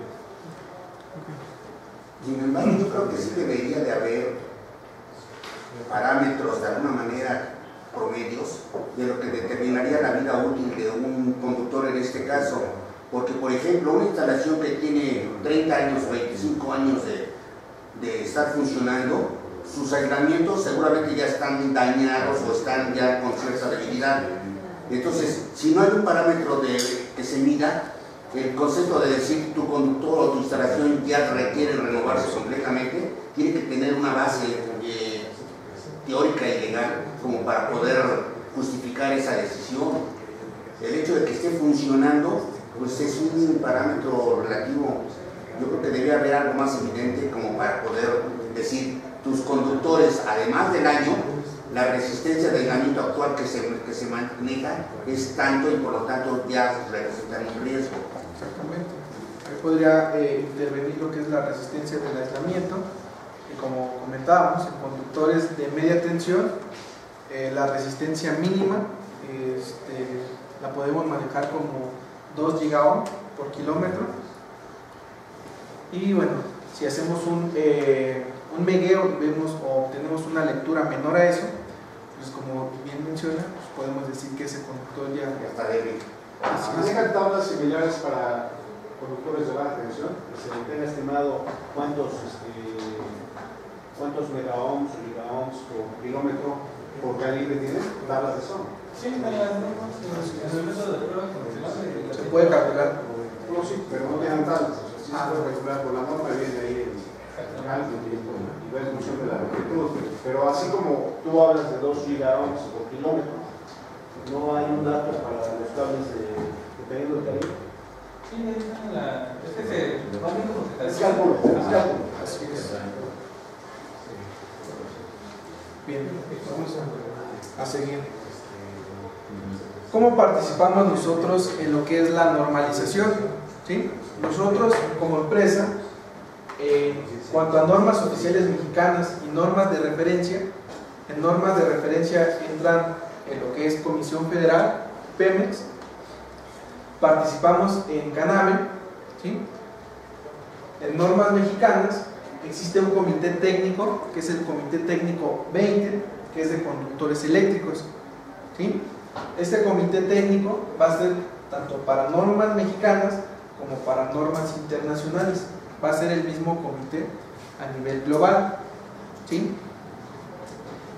Sin embargo, yo creo que sí debería de haber parámetros, de alguna manera, promedios, de lo que determinaría la vida útil de un conductor en este caso. Porque, por ejemplo, una instalación que tiene 30 años, 25 años de estar funcionando, sus aislamientos seguramente ya están dañados o están ya con cierta debilidad. Entonces, si no hay un parámetro que se mida, el concepto de decir tu conductor o tu instalación ya requiere renovarse completamente, tiene que tener una base teórica y legal como para poder justificar esa decisión. El hecho de que esté funcionando pues es un parámetro relativo. Yo creo que debe haber algo más evidente como para poder decir tus conductores, además del año, la resistencia de aislamiento actual que se maneja es tanto y por lo tanto ya representan un riesgo. Exactamente. Ahí podría intervenir lo que es la resistencia del aislamiento, y como comentábamos, en conductores de media tensión, la resistencia mínima la podemos manejar como 2 gigaohm por kilómetro. Y bueno, si hacemos un megueo y vemos o obtenemos una lectura menor a eso, pues como bien menciona, pues podemos decir que ese conductor ya está débil. Manejan tablas similares para conductores de baja tensión, que se tenga estimado cuántos megaohms o gigaohms por kilómetro por calibre tienen, tablas de zona. Sí, en el método de prueba convencional se puede calcular. No, sí, pero no tienen tablas. O sea, sí se puede calcular por la norma, viene ahí el cálculo y va en función de la longitud. Pero así como tú hablas de 2 gigaohms por kilómetro, no hay un dato para los cables dependiendo del calibre. Sí, es que se va viendo como que Es cálculo, es cálculo. Así es. Bien, vamos a seguir. ¿Cómo participamos nosotros en lo que es la normalización? ¿Sí? Nosotros, como empresa, en cuanto a normas oficiales mexicanas y normas de referencia, en normas de referencia entran en lo que es Comisión Federal, Pemex, participamos en CANAVE, ¿sí? En normas mexicanas existe un comité técnico, que es el Comité Técnico 20, que es de conductores eléctricos, ¿sí? Este comité técnico va a ser tanto para normas mexicanas como para normas internacionales. Va a ser el mismo comité a nivel global, ¿sí?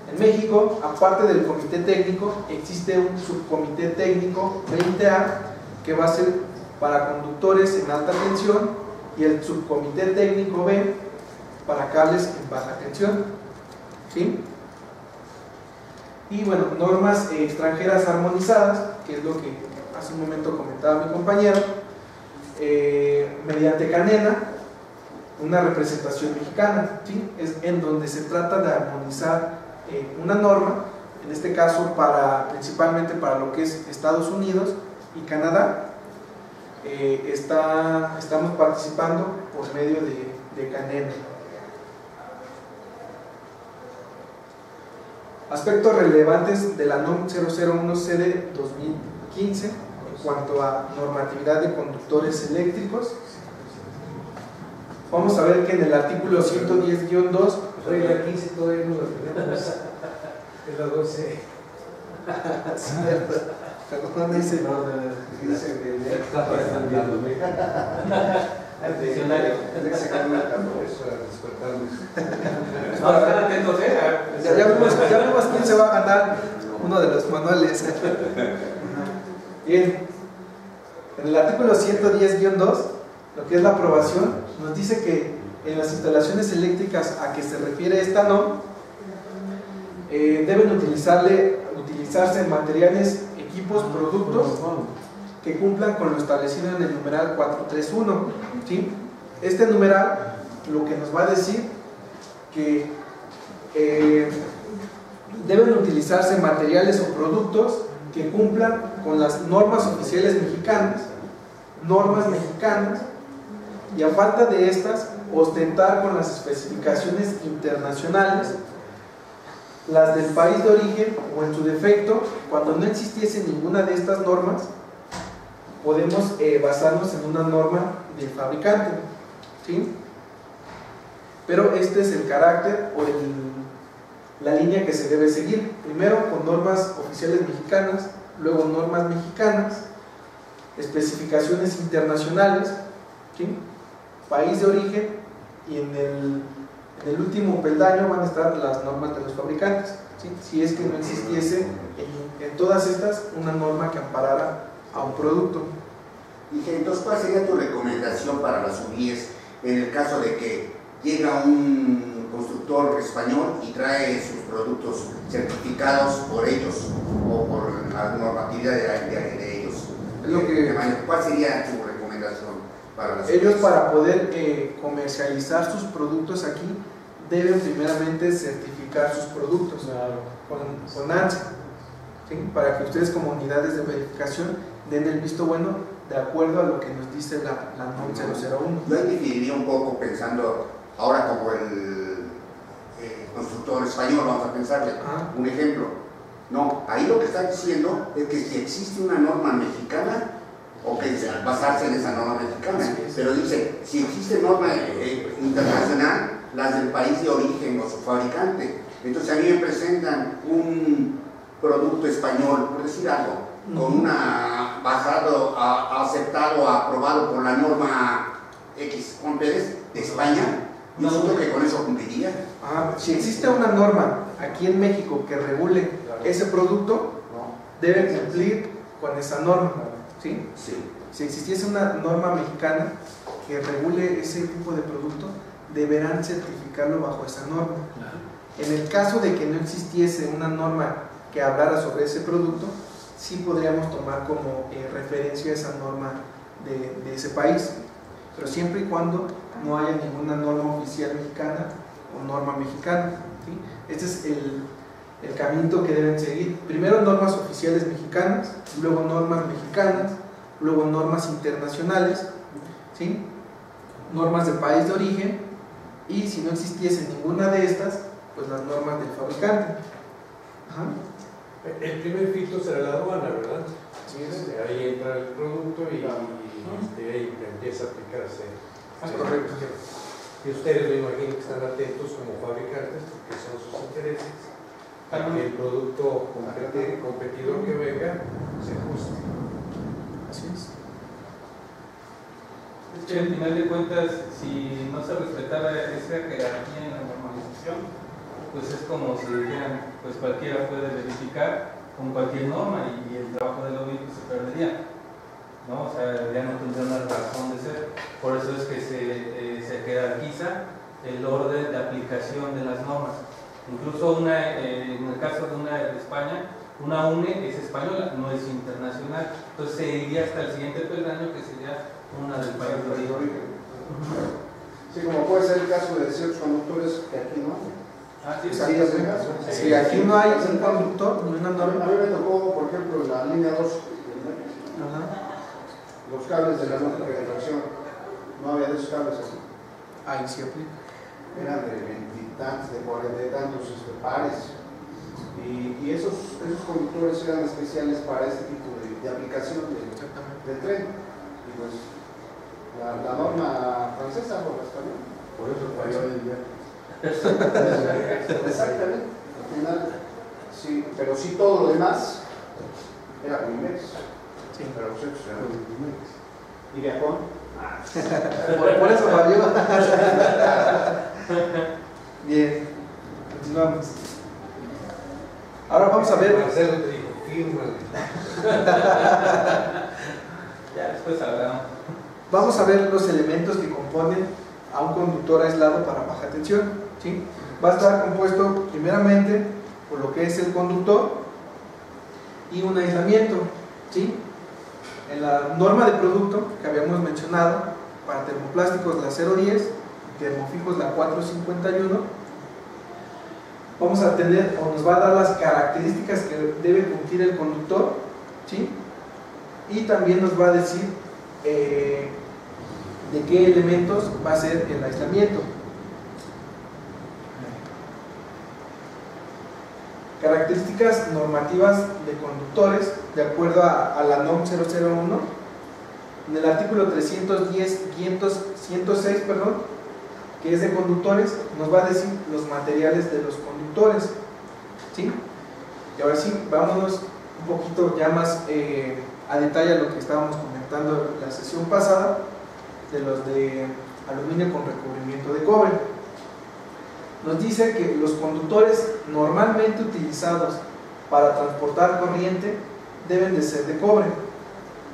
En México, aparte del comité técnico, existe un subcomité técnico 20A que va a ser para conductores en alta tensión y el subcomité técnico B para cables en baja tensión, ¿sí? Y bueno, normas extranjeras armonizadas, que es lo que hace un momento comentaba mi compañero, mediante CANENA, una representación mexicana, ¿sí? Es en donde se trata de armonizar una norma, en este caso principalmente para lo que es Estados Unidos y Canadá. Estamos participando por medio de CANENA. Aspectos relevantes de la NOM 001-CD 2015, cuanto a normatividad de conductores eléctricos. Vamos a ver que en el artículo 110-2, Regla 15 todavía no la tenemos. Es la 12. perdón, dice, Está pasando. El diccionario. Eso era despertarnos. No, están atentos, ya vemos quién se va a ganar uno de los manuales. Bien, en el artículo 110-2, lo que es la aprobación, nos dice que en las instalaciones eléctricas a que se refiere esta norma, deben utilizarse materiales, equipos, productos que cumplan con lo establecido en el numeral 431, ¿sí? Este numeral lo que nos va a decir que deben utilizarse materiales o productos que cumplan con las normas oficiales mexicanas, y a falta de estas, ostentar con las especificaciones internacionales, las del país de origen, o en su defecto, cuando no existiese ninguna de estas normas, podemos basarnos en una norma del fabricante, ¿sí? Pero este es el carácter o la línea que se debe seguir. Primero con normas oficiales mexicanas, luego normas mexicanas, especificaciones internacionales, ¿sí? País de origen, y en el último peldaño van a estar las normas de los fabricantes, ¿sí? Si es que no existiese en todas estas una norma que amparara a un producto. Dije, entonces, ¿cuál sería tu recomendación para las UBIES en el caso de que llega un constructor español y trae sus productos certificados por ellos o por la normatividad de ellos? Es lo que, ¿cuál sería tu recomendación para las ellos UBIES? para poder comercializar sus productos aquí deben primeramente certificar sus productos con ANSI, ¿sí? Para que ustedes como unidades de verificación den el visto bueno de acuerdo a lo que nos dice la NOM 001. Yo ahí dividiría un poco pensando ahora como el constructor español, vamos a pensarle un ejemplo. No, ahí lo que está diciendo es que si existe una norma mexicana, o que basarse en esa norma mexicana, pero dice, si existe norma internacional, las del país de origen o su fabricante. Entonces a mí me presentan un producto español, por decir algo, con una basado, aceptado, aprobado por la norma X Juan Pérez de España, yo siento que con eso cumpliría. Si existe una norma aquí en México que regule ese producto, debe cumplir con esa norma, ¿sí? Sí. Si existiese una norma mexicana que regule ese tipo de producto, deberán certificarlo bajo esa norma. En el caso de que no existiese una norma que hablara sobre ese producto, sí podríamos tomar como referencia esa norma de ese país, pero siempre y cuando no haya ninguna norma oficial mexicana o norma mexicana, ¿sí? Este es el camino que deben seguir. Primero normas oficiales mexicanas, luego normas mexicanas, luego normas internacionales, ¿sí? Normas de país de origen, y si no existiese ninguna de estas, pues las normas del fabricante. El primer filtro será la aduana, ¿verdad? Así es. Ahí entra el producto y ahí empieza a aplicarse. Correcto. Y ustedes me imagino que están atentos como fabricantes porque son sus intereses a que el producto competidor que venga se ajuste. Así es. Es que al final de cuentas, si no se respetara esa jerarquía en la normalización, pues es como si dijeran, pues cualquiera puede verificar con cualquier norma y el trabajo del lobby se perdería, ¿no? O sea, ya no tendría una razón de ser. Por eso es que se jerarquiza el orden de aplicación de las normas. Incluso en el caso de una de España, una UNE es española, no es internacional. Entonces se iría hasta el siguiente peldaño, que sería una del país de origen. Sí, como puede ser el caso de ciertos conductores que aquí no. Si aquí no hay un conductor, ni una norma. A mí me tocó, por ejemplo, en la línea 2, los cables de la nota de reflexión. No había de esos cables así. Ahí sí aplica. Eran de 20 y tantos, de 40 y tantos pares. Y y esos conductores eran especiales para este tipo de aplicación del tren. Y pues la norma francesa o la española. Por eso falló el día. Exactamente. Al final, sí, pero sí todo lo demás era con Imex. Sí. Pero los hechos eran con Imex. ¿Y Viacom? Por eso falló. Bien, continuamos. Ahora vamos a ver. Marcelo te dijo, fírmale. Ya, después hablamos. Vamos a ver los elementos que componen a un conductor aislado para baja tensión, ¿sí? Va a estar compuesto primeramente por lo que es el conductor y un aislamiento, ¿sí? En la norma de producto que habíamos mencionado, para termoplásticos la 010, termofijos la 451, vamos a tener o nos va a dar las características que debe cumplir el conductor, ¿sí? Y también nos va a decir de qué elementos va a ser el aislamiento. Características normativas de conductores de acuerdo a la NOM 001. En el artículo 310.106, que es de conductores, nos va a decir los materiales de los conductores, ¿sí? Y ahora sí, vámonos un poquito ya más a detalle a lo que estábamos comentando en la sesión pasada, de los de aluminio con recubrimiento de cobre. Nos dice que los conductores normalmente utilizados para transportar corriente deben de ser de cobre,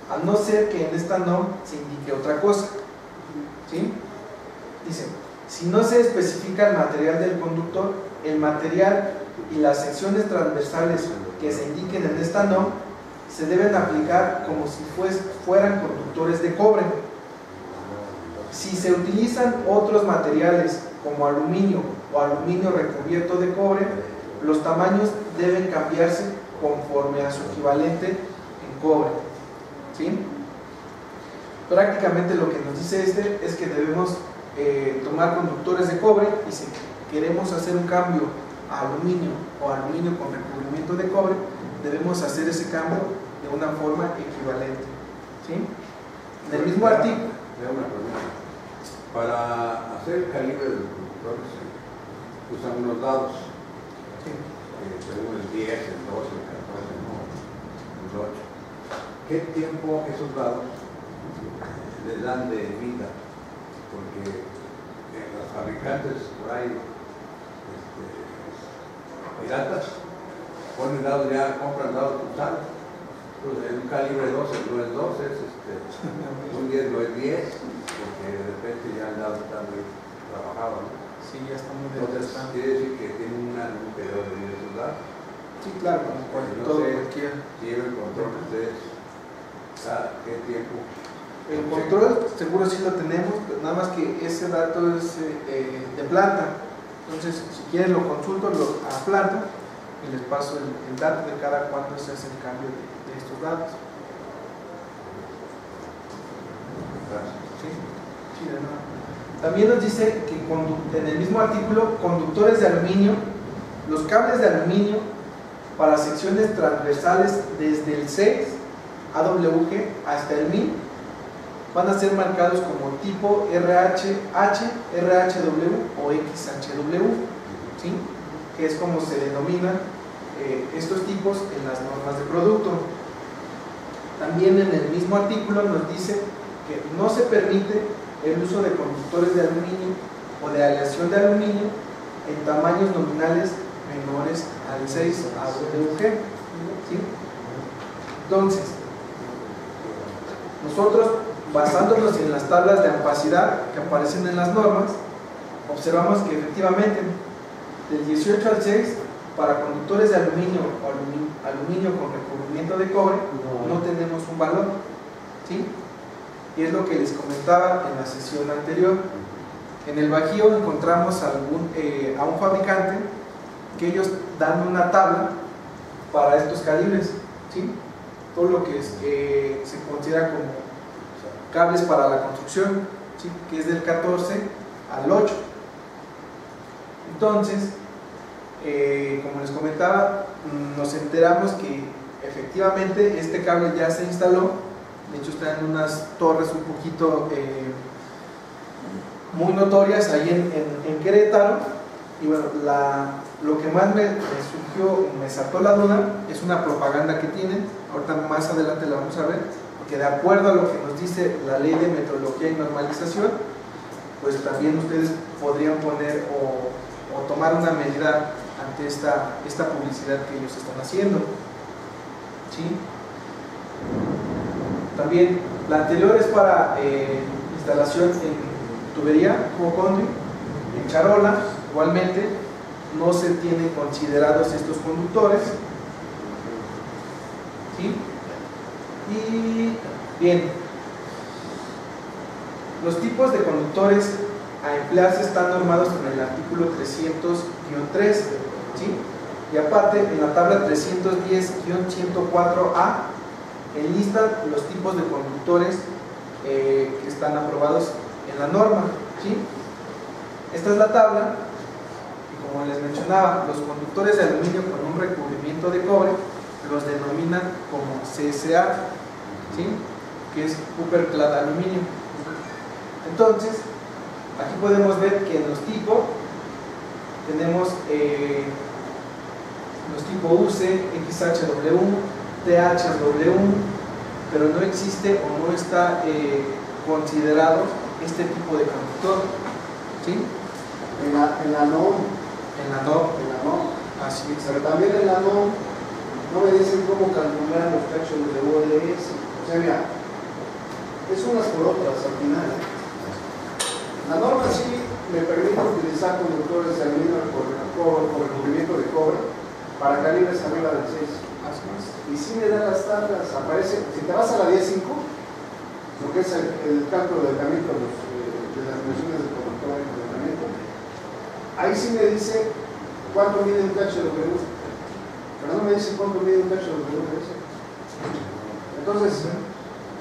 a no ser que en esta norma se indique otra cosa, ¿sí? Dice, si no se especifica el material del conductor, el material y las secciones transversales que se indiquen en esta norma se deben aplicar como si fueran conductores de cobre. Si se utilizan otros materiales como aluminio o aluminio recubierto de cobre, los tamaños deben cambiarse conforme a su equivalente en cobre, ¿sí? Prácticamente lo que nos dice es que debemos tomar conductores de cobre, y si queremos hacer un cambio a aluminio o aluminio con recubrimiento de cobre, debemos hacer ese cambio de una forma equivalente, ¿sí? En el mismo artículo. Para hacer el calibre de los conductores usan unos dados, Sí. según el 10, el 12, el 14, no, el 8. ¿Qué tiempo esos dados les dan de vida? Porque los fabricantes por ahí, piratas, ponen dados ya, compran dados usados. Pues en un calibre 12 no es 12, un 10 no es 10, porque de repente ya el dado está muy trabajado, ¿no? Sí, ya está muy Entonces desgastado. quiere decir que tiene un periodo de vida esos dados. Sí, claro, como No todo sé, cualquier. lleva el control de ustedes. ¿Qué tiempo? El control seguro sí lo tenemos, pero nada más que ese dato es de planta. Entonces, si quieren lo consulto a planta y les paso el dato de cada cuándo se hace el cambio de estos datos. Sí, sí, de nada. También nos dice que en el mismo artículo, conductores de aluminio, los cables de aluminio para secciones transversales desde el 6 AWG hasta el 1000 van a ser marcados como tipo RHH, RHW o XHW, ¿sí? Que es como se denominan estos tipos en las normas de producto. También en el mismo artículo nos dice que no se permite el uso de conductores de aluminio o de aleación de aluminio en tamaños nominales menores al 6 AWG, ¿sí? Entonces, nosotros, basándonos en las tablas de ampacidad que aparecen en las normas, observamos que efectivamente del 18 al 6, para conductores de aluminio o aluminio con recubrimiento de cobre, no tenemos un valor, ¿sí? Y es lo que les comentaba en la sesión anterior. En el Bajío encontramos a un fabricante que ellos dan una tabla para estos calibres, ¿sí? Todo lo que se considera como cables para la construcción, ¿sí? Que es del 14 al 8. Entonces, como les comentaba, nos enteramos que efectivamente este cable ya se instaló. De hecho está en unas torres un poquito muy notorias ahí en Querétaro. Y bueno, lo que más me surgió, me saltó la duda, es una propaganda que tienen. Ahorita más adelante la vamos a ver, porque de acuerdo a lo que nos dice la ley de metrología y normalización, pues también ustedes podrían poner o tomar una medida ante esta publicidad que ellos están haciendo. ¿Sí? También la anterior es para instalación en tubería como conduit, en charola. Igualmente no se tienen considerados estos conductores. ¿Sí? Y bien, los tipos de conductores a emplearse están normados en el artículo 300-3, ¿sí? Y aparte en la tabla 310-104A enlistan los tipos de conductores que están aprobados en la norma, ¿sí? Esta es la tabla. Como les mencionaba, los conductores de aluminio con un recubrimiento de cobre los denominan como CSA, ¿sí? Que es Cooper-Clad Aluminio. Entonces, aquí podemos ver que en los tipos tenemos los tipos UC, XHW, THW, pero no existe o no está considerado este tipo de conductor, ¿sí? En la NOM. En la NOM. Así es. Pero también en la NOM no me dicen cómo calcular los cachos de WLS. O sea, mira, es unas por otras al final. La norma sí me permite utilizar conductores de aluminio por recubrimiento de cobre para calibres arriba del 6. Y sí me da las tablas, aparece, si te vas a la 10.5, lo que es el cálculo del camino de las dimensiones del conductor de entrenamiento, ahí sí me dice cuánto mide un KHW, pero no me dice cuánto mide un KHWLS. Entonces,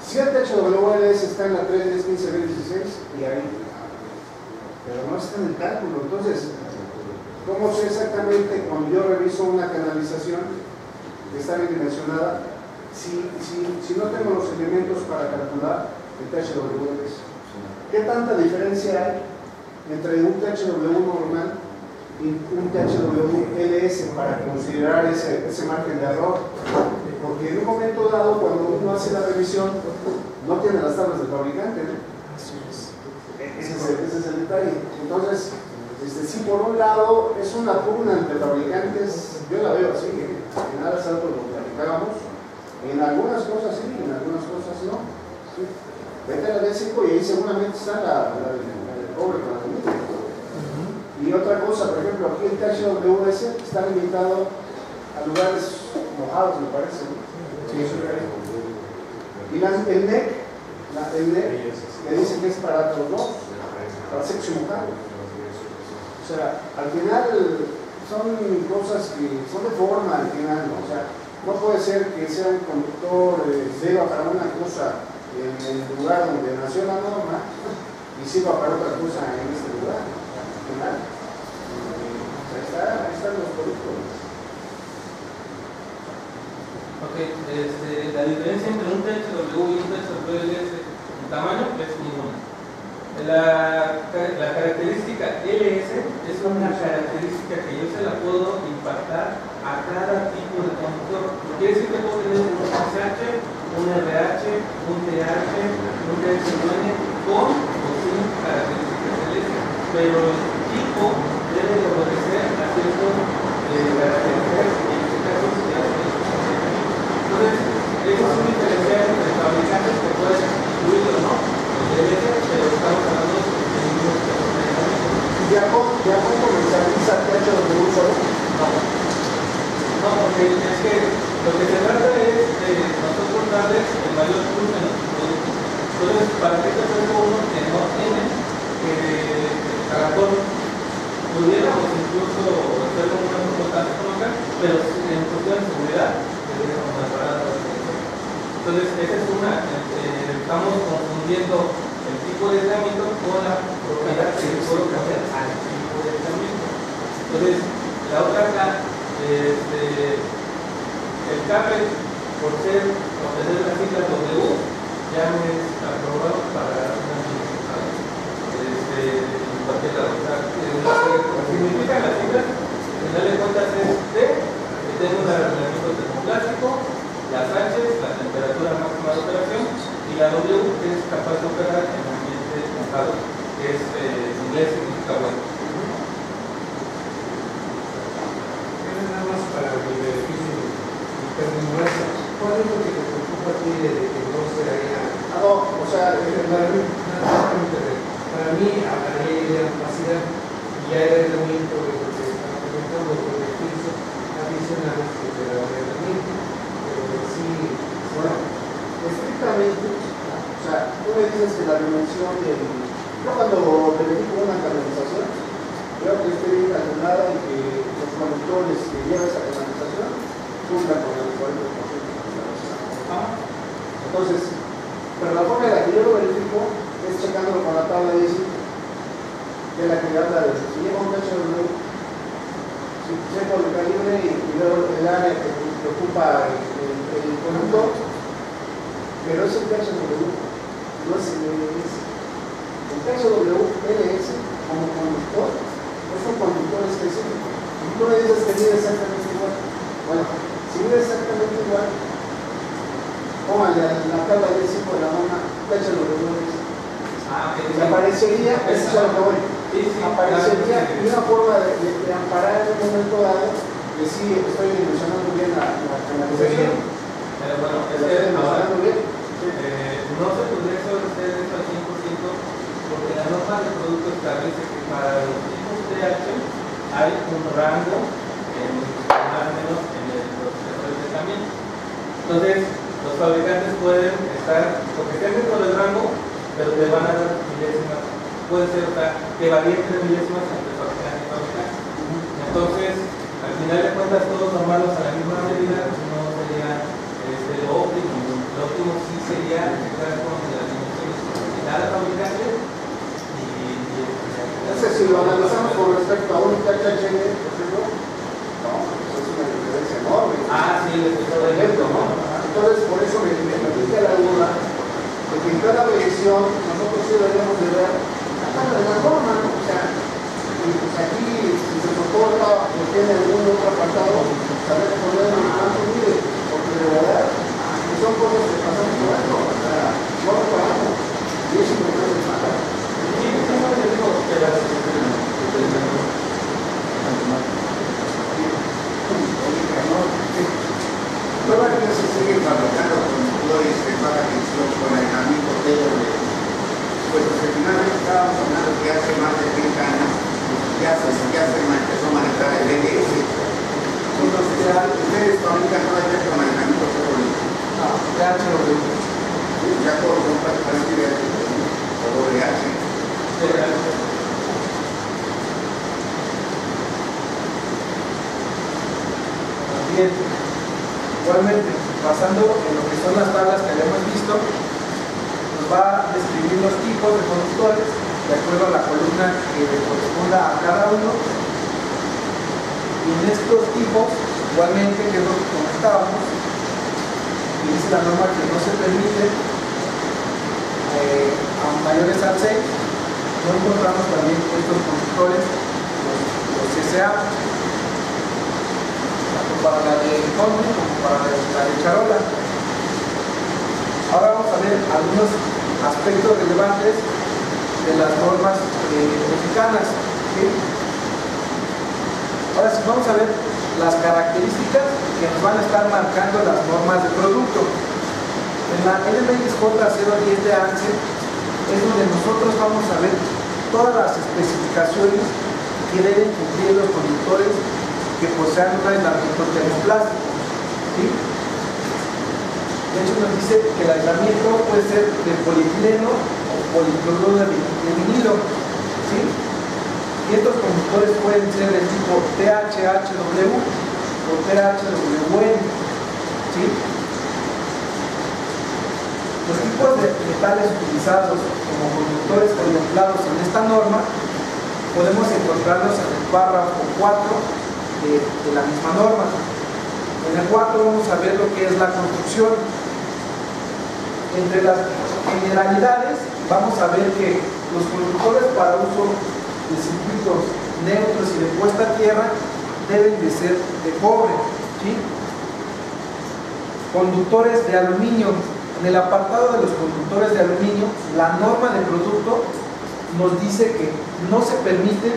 si el KHWLS está en la 3, 10, 15, 16, y ahí, pero no está en el cálculo. Entonces, ¿cómo sé exactamente cuando yo reviso una canalización que está bien dimensionada, si no tengo los elementos para calcular el THWLS? ¿Qué tanta diferencia hay entre un THW normal y un THWLS para considerar ese margen de error? Porque en un momento dado, cuando uno hace la revisión, no tiene las tablas del fabricante, ¿no? Ese es el detalle. Entonces, si por un lado es una pugna entre fabricantes, yo la veo así, al final es algo lo platicábamos, en algunas cosas sí, en algunas cosas no. ¿Sí? Vete a la D5 y ahí seguramente está la del cobre con la aluminio. Y otra cosa, por ejemplo, aquí el THWS está limitado a lugares mojados, me parece, ¿no? Sí. Y el NEC le dice que es para los dos, para sexo mojado. O sea, al final son cosas que son de forma al final, ¿no? O sea, no puede ser que sea un conductor sirva para una cosa en el lugar donde nació la norma y sirva para otra cosa en este lugar. Al final, ahí están los productos. Ok, la diferencia entre un THW y un THWLS en tamaño es ninguna. La característica LS es una característica que yo se la puedo impactar a cada tipo de conductor. Quiere decir que puedo tener un SH, un RH, un TH, un THN con o sin características LS, pero el tipo debe de obedecer a ciertas características y en este caso se hace. Entonces, ese es un diferencial entre fabricantes que pueden incluir o no el LS, pero estamos hablando de mismos casos. ¿Ya cómo comercializa THW solo? No, porque es que lo que se trata es de nosotros darles el mayor plus en nuestros productos. Entonces, para que esto sea uno que no tiene, que a lo mejor pudiéramos incluso hacerlo una importante económica, pero en cuestión de seguridad, deberíamos mejorar. Entonces, esa es una, estamos confundiendo el tipo de aislamiento con la propiedad que puedo cambiar al tipo de aislamiento. Entonces, La otra acá, el cable, por ser, o tener las siglas W, ya no es aprobado para una municipal. En cualquier lado. O sea, lo que significan las siglas, al final de cuentas es T, que tiene un arreglamiento termoplástico, las H, la temperatura máxima de operación, y la W, que es capaz de operar en ambiente mojado, que es en inglés significa bueno. Nada más para mi beneficio interno, ¿cuál es lo que te preocupa a ti de que no se haya? No, o sea, para mí hablaría de capacidad y hay reglamento de lo que está comentando los beneficios adicionales que te da el reglamento. Pero sí, bueno, estrictamente, o sea, tú me dices que la dimensión del. Yo cuando te dedico una canalización, creo que esté bien calculada y que los conductores que llevan esa canalización cumplan con el 40%. Entonces, pero la forma en la que yo lo verifico es checándolo con la tabla de ISI, que es la que habla de si lleva un techo de blue, si checo el calibre y luego el área que ocupa el conductor, pero es el techo de blue, no es el LS. El techo WLS como conductor es un conductor específico. Tú me dices que mide exactamente igual. Bueno, si mide exactamente igual, póngale la tabla de 5 de la norma, techo WLS. Y aparecería, eso es a lo que voy. Aparecería una forma de amparar en un momento dado que sí estoy dimensionando bien la canalización. Pero bueno, no se podría establecer eso al 100% porque la norma de producto establece que para los tipos TH hay un rango más o menos en el proceso de tratamiento. Entonces, los fabricantes pueden estar, porque estén dentro del rango, pero te van a dar milésimas. Puede ser, o sea, que varíen 3 milésimas entre fabricante y fabricante. Entonces, al final de cuentas, todos normados a la misma medida, no sería lo óptimo. Lo óptimo sí sería checar con las dimensiones de cada fabricante. Entonces, si lo analizamos con respecto a un THN, por ejemplo, no, es una diferencia enorme. Sí, por ejemplo, ¿no? Entonces, por eso me pica la duda de que en cada medición nosotros sí deberíamos de ver la tabla de la norma, o sea, y pues aquí, si se soporta o tiene algún otro apartado, saber poner cuánto mide, porque de verdad, son cosas que pasamos por alto, o sea, no lo pagamos, y es importante pagar. Todavía se siguen fabricando conductores de baja tensión con aislamiento TW. Pues finalmente estábamos hablando que hace más de 30 años ya se empezó a manejar el LS. Ustedes fabrican todavía con aislamiento TW. No, THW. Ya todos son prácticamente de WH. Bien, igualmente, pasando en lo que son las tablas que habíamos visto, nos va a describir los tipos de conductores de acuerdo a la columna que le corresponda a cada uno. Y en estos tipos, igualmente, que es lo que comentábamos, y dice la norma que no se permite a mayores al 6, no encontramos también estos conductores, los CSA, tanto para la de Conde como para la de Charola. Ahora vamos a ver algunos aspectos relevantes de las normas mexicanas. ¿Sí? Ahora sí, vamos a ver las características que nos van a estar marcando las normas de producto. En la NMXJ 010 de ANSE es donde nosotros vamos a ver todas las especificaciones que deben cumplir los conductores que posean un aislamiento termoplástico. ¿Sí? De hecho nos dice que el aislamiento puede ser de polietileno o policloruro de vinilo. ¿Sí? Y estos conductores pueden ser del tipo THHW o THWN. ¿Sí? Los tipos de metales utilizados como conductores contemplados en esta norma podemos encontrarlos en el párrafo 4 de la misma norma. En el 4 vamos a ver lo que es la construcción. Entre las generalidades vamos a ver que los conductores para uso de circuitos neutros y de puesta a tierra deben de ser de cobre, ¿sí? Conductores de aluminio. En el apartado de los conductores de aluminio, la norma de producto nos dice que no se permiten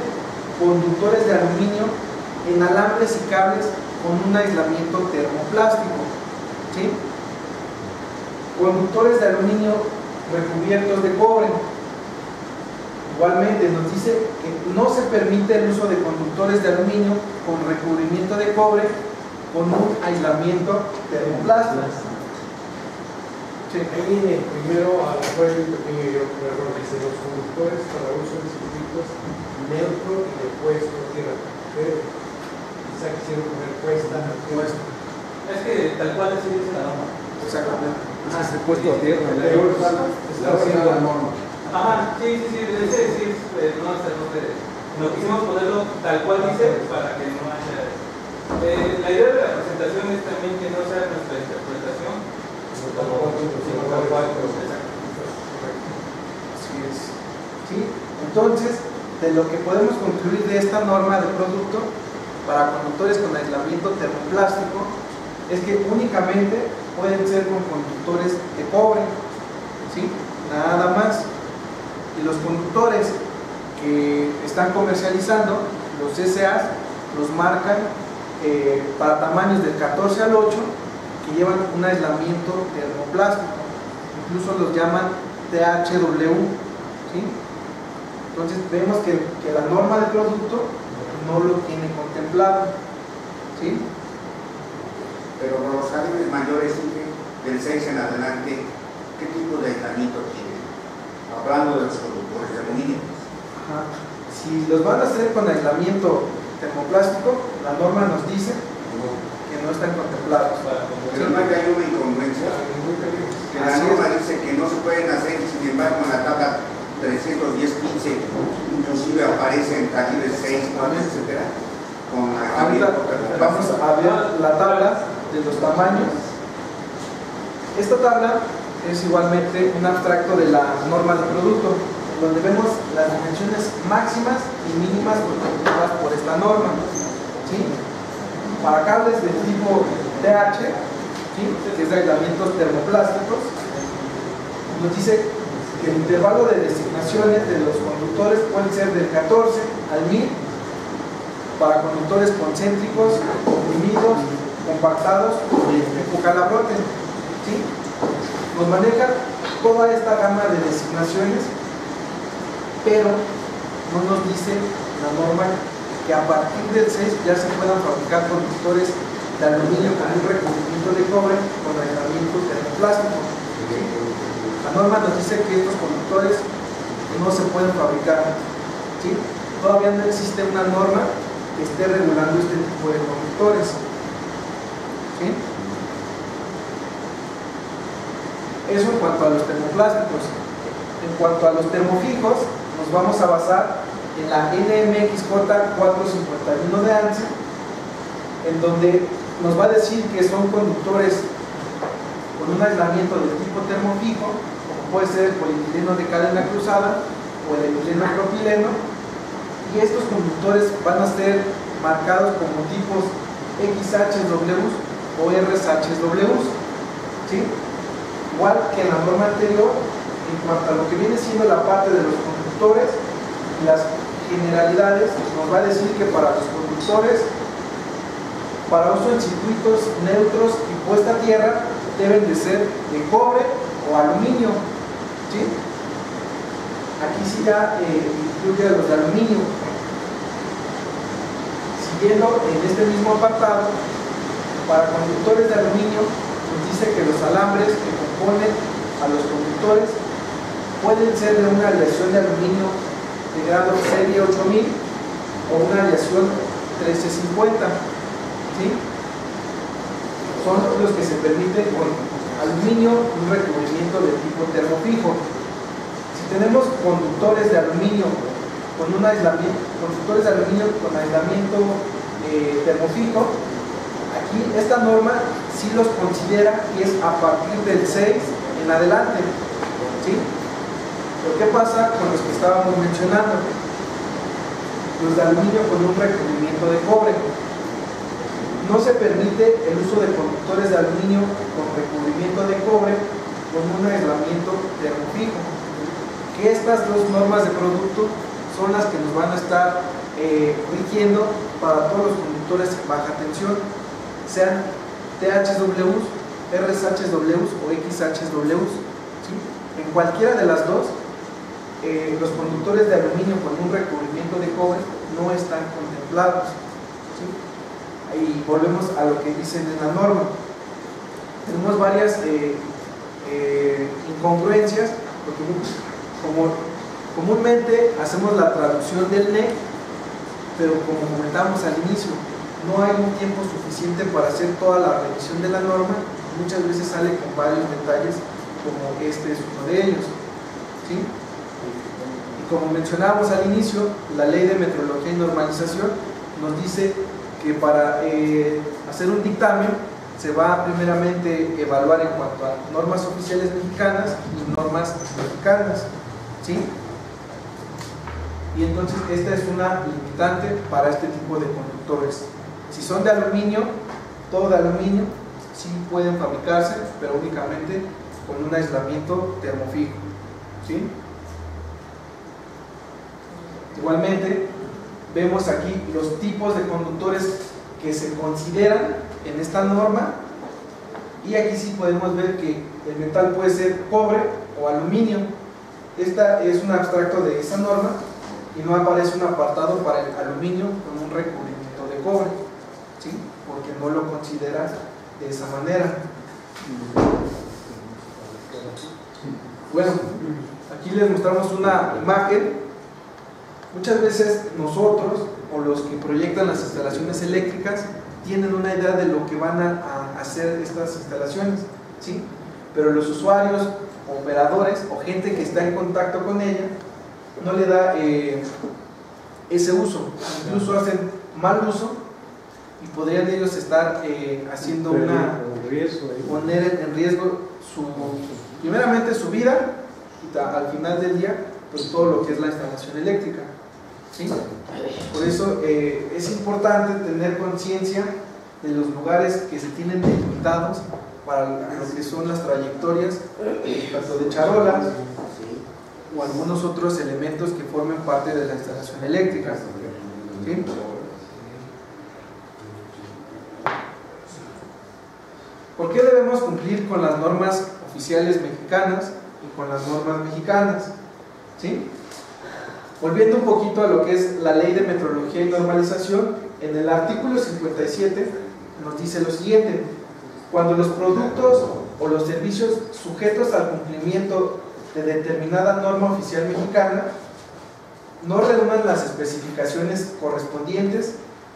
conductores de aluminio en alambres y cables con un aislamiento termoplástico, ¿sí? Conductores de aluminio recubiertos de cobre. Igualmente nos dice que no se permite el uso de conductores de aluminio con recubrimiento de cobre con un aislamiento termoplástico. Sí. Ahí viene primero a la prueba un pequeño error, dice los conductores para uso de circuitos neutro y de puesto a tierra. Quizá quisieron poner puesta a tierra. Es que tal cual así dice la norma. Exactamente. Se ha puesto a tierra. Está haciendo la norma. Ajá, sí, no quisimos ponerlo tal cual dice para que no haya. La idea de la presentación es también que no sea nuestra interpretación. Así es. ¿Sí? Entonces, de lo que podemos concluir de esta norma de producto para conductores con aislamiento termoplástico es que únicamente pueden ser con conductores de cobre, ¿sí? Nada más. Y los conductores que están comercializando, los SAs, los marcan para tamaños del 14 al 8 que llevan un aislamiento termoplástico, incluso los llaman THW, ¿sí? Entonces vemos que la norma de producto no lo tiene contemplado, ¿sí? Pero los calibres mayores del 6 en adelante, ¿qué tipo de aislamiento tienen? Hablando de los conductores de aluminio. Ajá. Si los van a hacer con aislamiento termoplástico, la norma nos dice que no están contemplados. Pero no hay una incongruencia. Que la norma dice que no se pueden hacer, sin embargo en la tabla 310.15 inclusive aparecen calibres 6, 4, etcétera. Ahorita vamos a ver la tabla de los tamaños. Esta tabla es igualmente un abstracto de la norma de producto, donde vemos las dimensiones máximas y mínimas contempladas por esta norma, ¿sí? Para cables del tipo TH, ¿sí? Que es de aislamientos termoplásticos, nos dice que el intervalo de designaciones de los conductores puede ser del 14 al 1000 para conductores concéntricos, comprimidos, compactados de tipo calabrote, ¿sí? Nos maneja toda esta gama de designaciones, pero no nos dice la norma que a partir del 6 ya se puedan fabricar conductores de aluminio con un recubrimiento de cobre con aislamiento termoplástico. La norma nos dice que estos conductores no se pueden fabricar, ¿sí? Todavía no existe una norma que esté regulando este tipo de conductores, ¿sí? Eso en cuanto a los termoplásticos. En cuanto a los termofijos, nos vamos a basar en la NMXJ 451 de ANSI, en donde nos va a decir que son conductores con un aislamiento de tipo termofijo, como puede ser el polietileno de cadena cruzada o el etileno propileno, y estos conductores van a ser marcados como tipos XHWs o RSHWs, ¿sí? Igual que en la norma anterior, en cuanto a lo que viene siendo la parte de los conductores y las generalidades, nos va a decir que para los conductores para uso en circuitos neutros y puesta a tierra deben de ser de cobre o aluminio, ¿sí? Aquí sí ya incluye los de aluminio. Siguiendo en este mismo apartado, para conductores de aluminio nos dice que los alambres que componen a los conductores pueden ser de una aleación de aluminio de grado serie 8000 o una aleación 1350, ¿sí? Son los que se permiten con aluminio y un recubrimiento de tipo termofijo. Si tenemos conductores de aluminio con un aislamiento, conductores de aluminio con aislamiento termofijo, aquí esta norma sí los considera que es a partir del 6 en adelante, ¿sí? Pero ¿qué pasa con los que estábamos mencionando? Los de aluminio con un recubrimiento de cobre. No se permite el uso de conductores de aluminio con recubrimiento de cobre con un aislamiento termofijo. Que estas dos normas de producto son las que nos van a estar rigiendo para todos los conductores en baja tensión, sean THWs, RSHWs o XHWs, ¿sí? En cualquiera de las dos, los conductores de aluminio con un recubrimiento de cobre no están contemplados, ¿sí? Y volvemos a lo que dicen en la norma. Tenemos varias incongruencias, porque como comúnmente hacemos la traducción del NEC, pero como comentamos al inicio, no hay un tiempo suficiente para hacer toda la revisión de la norma. Muchas veces sale con varios detalles, como este es uno de ellos, ¿sí? Y como mencionábamos al inicio, la Ley de Metrología y Normalización nos dice que para hacer un dictamen se va a primeramente evaluar en cuanto a normas oficiales mexicanas y normas mexicanas, ¿sí? Y entonces esta es una limitante para este tipo de conductores. Si son de aluminio, todo de aluminio, sí pueden fabricarse, pero únicamente con un aislamiento termofijo, ¿sí? Igualmente, vemos aquí los tipos de conductores que se consideran en esta norma, y aquí sí podemos ver que el metal puede ser cobre o aluminio. Esta es un abstracto de esa norma y no aparece un apartado para el aluminio con un recubrimiento de cobre, ¿sí? Porque no lo considera de esa manera. Bueno, aquí les mostramos una imagen. Muchas veces nosotros o los que proyectan las instalaciones eléctricas tienen una idea de lo que van a hacer estas instalaciones, ¿sí? Pero los usuarios, operadores o gente que está en contacto con ella no le da ese uso, incluso hacen mal uso y podrían ellos estar haciendo poner en riesgo primeramente su vida y al final del día pues todo lo que es la instalación eléctrica, ¿sí? Por eso es importante tener conciencia de los lugares que se tienen delimitados para lo que son las trayectorias tanto de charolas o algunos otros elementos que formen parte de la instalación eléctrica, ¿sí? ¿Por qué debemos cumplir con las normas oficiales mexicanas y con las normas mexicanas? ¿Sí? Volviendo un poquito a lo que es la Ley de Metrología y Normalización, en el artículo 57 nos dice lo siguiente: cuando los productos o los servicios sujetos al cumplimiento de determinada norma oficial mexicana no reúnan las especificaciones correspondientes,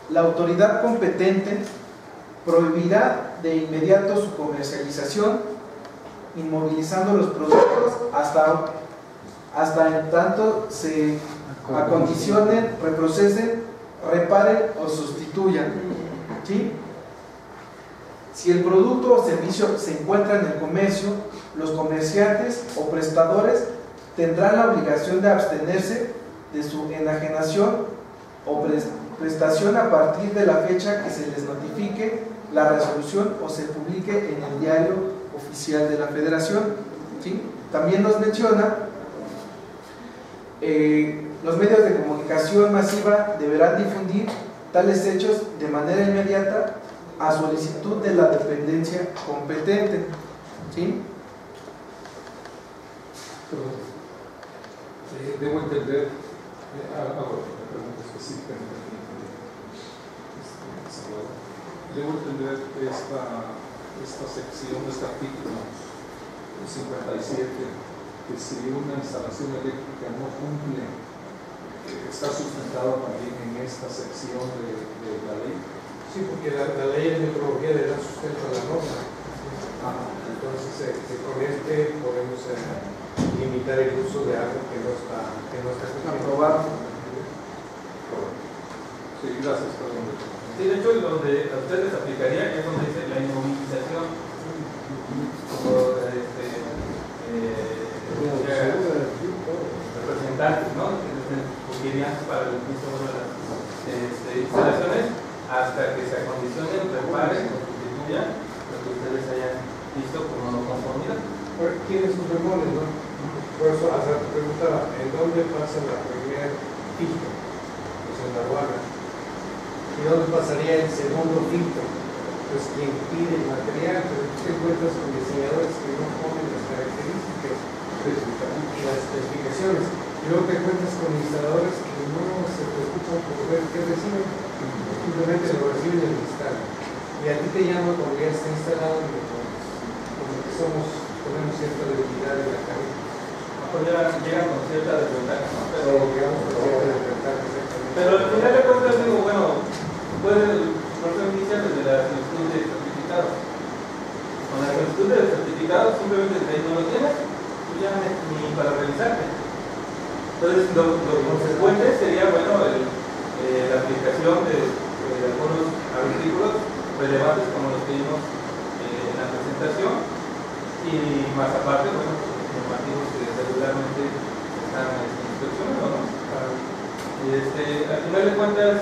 la autoridad competente prohibirá de inmediato su comercialización, inmovilizando los productos hasta en tanto se acondicionen, reprocesen, reparen o sustituyan, ¿sí? Si el producto o servicio se encuentra en el comercio, los comerciantes o prestadores tendrán la obligación de abstenerse de su enajenación o prestación a partir de la fecha que se les notifique la resolución o se publique en el diario oficial de la Federación, ¿sí? También nos menciona los medios de comunicación masiva deberán difundir tales hechos de manera inmediata a solicitud de la dependencia competente, ¿sí? Debo entender, debo entender esta sección, este artículo 57, que si una instalación eléctrica no cumple, está sustentado también en esta sección de la ley. Sí, porque la ley de metrología le da sustento a la norma. Entonces, con podemos limitar el uso de algo que no está aprobado. Sí, gracias, perdón. Sí, visto como no conformidad. Tiene sus bemoles, ¿no? Por eso hace rato preguntaba, ¿en dónde pasa la primer filtro? Pues en la aduana. ¿Y dónde pasaría el segundo filtro? Pues quien pide el material, pero tú te encuentras con diseñadores que no ponen las características y las especificaciones. Y luego te encuentras con instaladores que no se preocupan por ver qué reciben, simplemente lo reciben y lo instalan. Y a ti te llaman cuando ya está instalado y como que tenemos cierta debilidad en la cabeza. Pues llegan con cierta desventaja, ¿no? Pero digamos con cierta desventaja, exactamente. Pero al final de cuentas digo, bueno, puede iniciar desde la solicitud de certificado. Con la solicitud de certificado simplemente desde ahí no lo tienes, pues ya ni para revisarte. Entonces lo consecuente sería, bueno, la aplicación de algunos artículos relevantes como los que vimos en la presentación y más aparte, bueno, los normativos que regularmente están inspeccionando, ¿no? Al final de cuentas,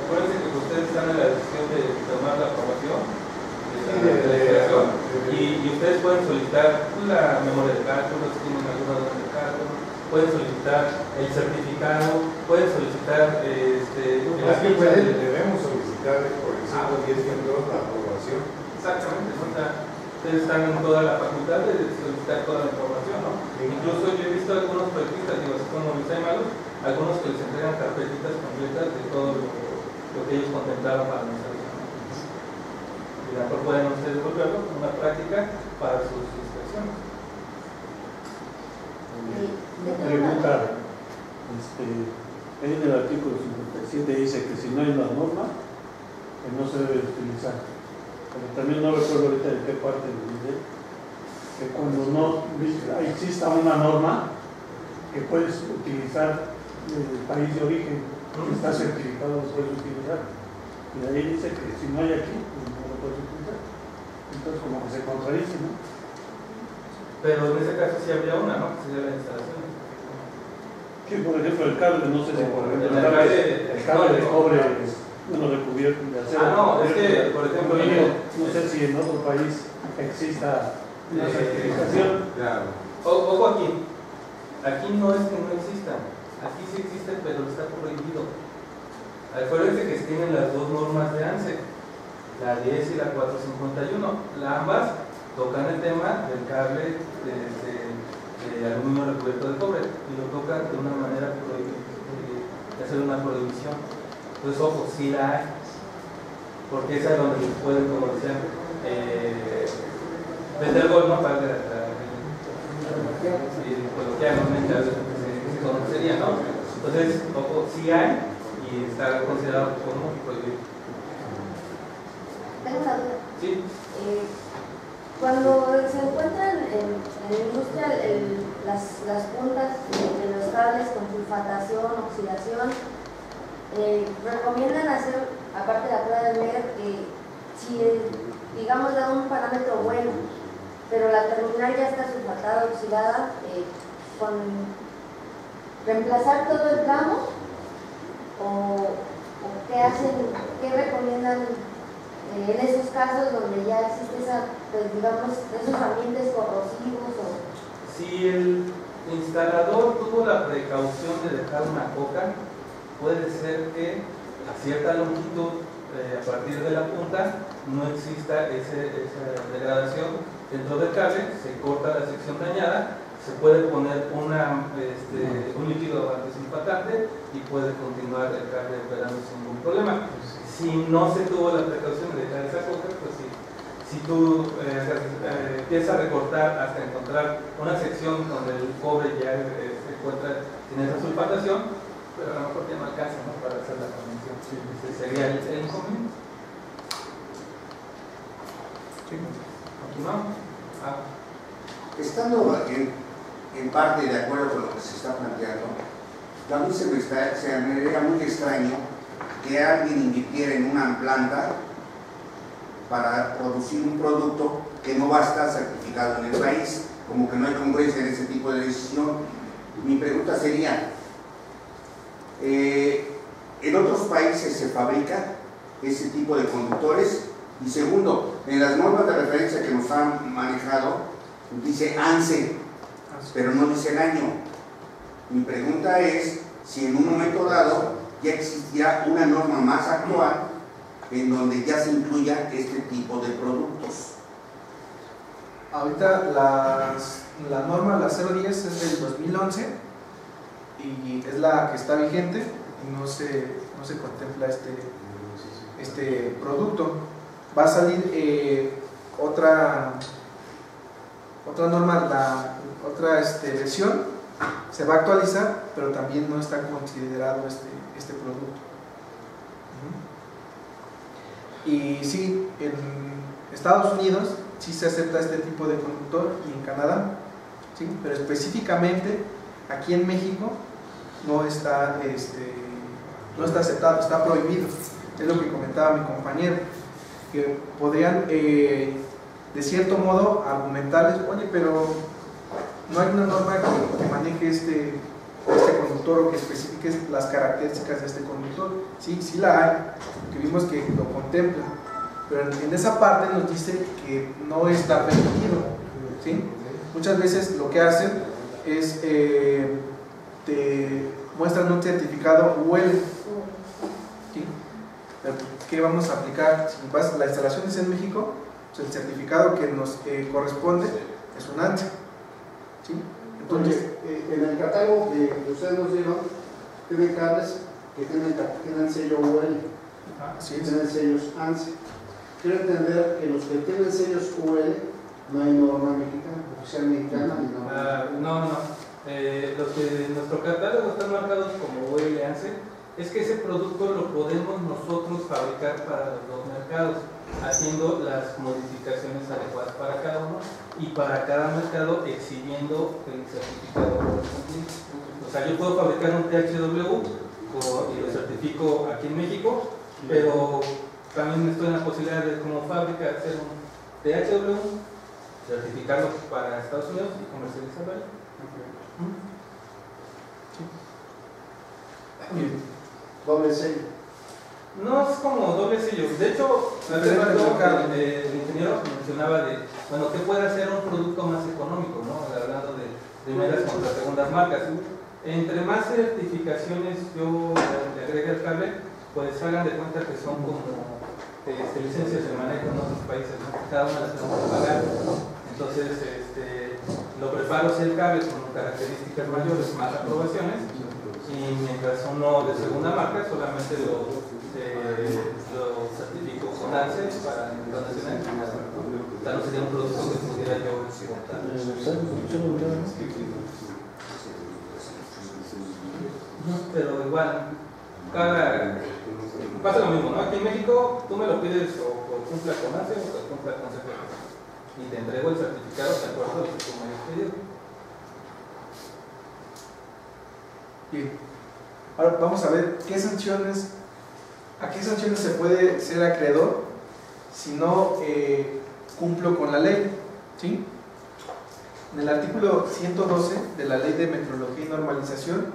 acuérdense que ustedes están en la decisión de tomar la aprobación de la declaración y ustedes pueden solicitar la memoria de cálculo, si tienen alguna duda de cálculo, pueden solicitar el certificado, pueden solicitar la ficha debemos solicitar por el 110.2 la aprobación. Exactamente, ¿no? O sea, ustedes están en toda la facultad de solicitar toda la información, ¿no? Incluso yo he visto algunos proyectistas, digo, así como mis malos, algunos que les entregan carpetitas completas de todo lo que ellos contemplaron para nuestra vida. Y a lo mejor pueden ustedes volverlo como una práctica para sus inspecciones. Una pregunta, ahí en el artículo 57 dice que si no hay una norma, que no se debe utilizar. Pero también no recuerdo ahorita de qué parte dice que cuando no exista una norma que puedes utilizar el país de origen, que está certificado, lo puedes utilizar. Y de ahí dice que si no hay aquí, pues no lo puedes utilizar. Entonces como que se contradice, ¿no? Pero en ese caso sí habría una, ¿no? Que sería la instalación. Sí, por ejemplo, el cable, no sé si por ejemplo el cable de cobre, bueno, recubierto de acero. No, es que, por ejemplo, no sé si en otro país exista una certificación. Claro. Ojo aquí. Aquí no es que no exista. Aquí sí existe, pero está prohibido. Acuérdense que tienen las dos normas de ANSE, la 10 y la 451. Ambas tocan el tema del cable de aluminio recubierto de cobre y lo tocan de una manera de hacer una prohibición. Entonces, ojo, sí la hay, porque esa es donde se pueden, como decían, vender gol, ¿no? Para coloquialmente a veces se conocería, ¿no? Entonces, ojo, sí hay y está considerado como prohibido. Tengo una duda. Sí. Cuando se encuentran en la industria las puntas de los cables con sulfatación, oxidación, recomiendan hacer, aparte de la prueba de MER, si digamos da un parámetro bueno, pero la terminal ya está sulfatada, oxidada, con reemplazar todo el tramo o qué hacen, qué recomiendan en esos casos donde ya existe esa, pues digamos, esos ambientes corrosivos o... Si el instalador tuvo la precaución de dejar una coca, puede ser que a cierta longitud, a partir de la punta, no exista esa degradación dentro del cable, se corta la sección dañada, se puede poner un líquido antisulfatante y puede continuar el cable operando sin ningún problema. Si no se tuvo la precaución de dejar esa coca, pues sí. Si tú empiezas a recortar hasta encontrar una sección donde el cobre ya se encuentra sin esa sulfatación, pero a lo mejor ya no alcanza, ¿no? Para hacer la conexión. Sí, ese sería el inconveniente. Sí. ¿Continuamos? Estando en parte de acuerdo con lo que se está planteando, a mí se me vería muy extraño que alguien invirtiera en una planta para producir un producto que no va a estar certificado en el país, como que no hay congruencia en ese tipo de decisión. Mi pregunta sería, ¿en otros países se fabrica ese tipo de conductores? Y segundo, en las normas de referencia que nos están manejando, mencionado, dice ANSE, pero no dice el año. Mi pregunta es si en un momento dado ya existía una norma más actual en donde ya se incluya este tipo de productos. Ahorita la norma, la 010, es del 2011 y es la que está vigente y no se contempla este producto. Va a salir otra norma, otra versión, se va a actualizar, pero también no está considerado este producto. Y sí, en Estados Unidos sí se acepta este tipo de conductor y en Canadá, ¿sí? Pero específicamente aquí en México no está aceptado, está prohibido. Es lo que comentaba mi compañero, que podrían de cierto modo argumentarles, oye, pero no hay una norma que maneje este conductor o que especifique las características de este conductor. Sí, sí la hay, que vimos que lo contempla, pero en esa parte nos dice que no está permitido, ¿sí? Muchas veces lo que hacen es te muestran un certificado UL, ¿sí? ¿Qué vamos a aplicar? Si la instalación es en México, pues el certificado que nos corresponde es un ANSE, ¿sí? Entonces, en el catálogo que ustedes nos dieron, tienen cables que tienen sello UL, tienen sellos ANSE. Quiero entender que los que tienen sellos UL no hay norma mexicana, oficial mexicana ni norma. No. Los que en nuestro catálogo están marcados como UL ANSE, es que ese producto lo podemos nosotros fabricar para los dos mercados, haciendo las modificaciones adecuadas para cada uno y para cada mercado exhibiendo el certificado correspondiente. O sea, yo puedo fabricar un THW y lo certifico aquí en México, pero también estoy en la posibilidad de, como fábrica, hacer un THW, certificarlo para Estados Unidos y comercializarlo ahí. Doble sello. No es como doble sello. De hecho, hace rato el ingeniero mencionaba de, bueno, ¿qué puede hacer un producto más económico? ¿No? Hablando de primeras contra segundas marcas. Entre más certificaciones yo le agregue al cable, pues hagan de cuenta que son como licencias de manejo en otros países, ¿no? Cada una las tenemos que pagar. Entonces, lo preparo si el cable con características mayores, más aprobaciones, y mientras uno de segunda marca solamente lo certifico con ANSE para el mercado nacional. O sea, no sería un producto que pudiera yo exportar. Pero igual, pasa lo mismo, ¿no? Aquí en México tú me lo pides o cumpla con ANSE o cumpla con CFE y te entrego el certificado de acuerdo a lo que tú me hayas pedido. Bien. Ahora vamos a ver a qué sanciones se puede ser acreedor si no cumplo con la ley, ¿sí? En el artículo 112 de la Ley de Metrología y Normalización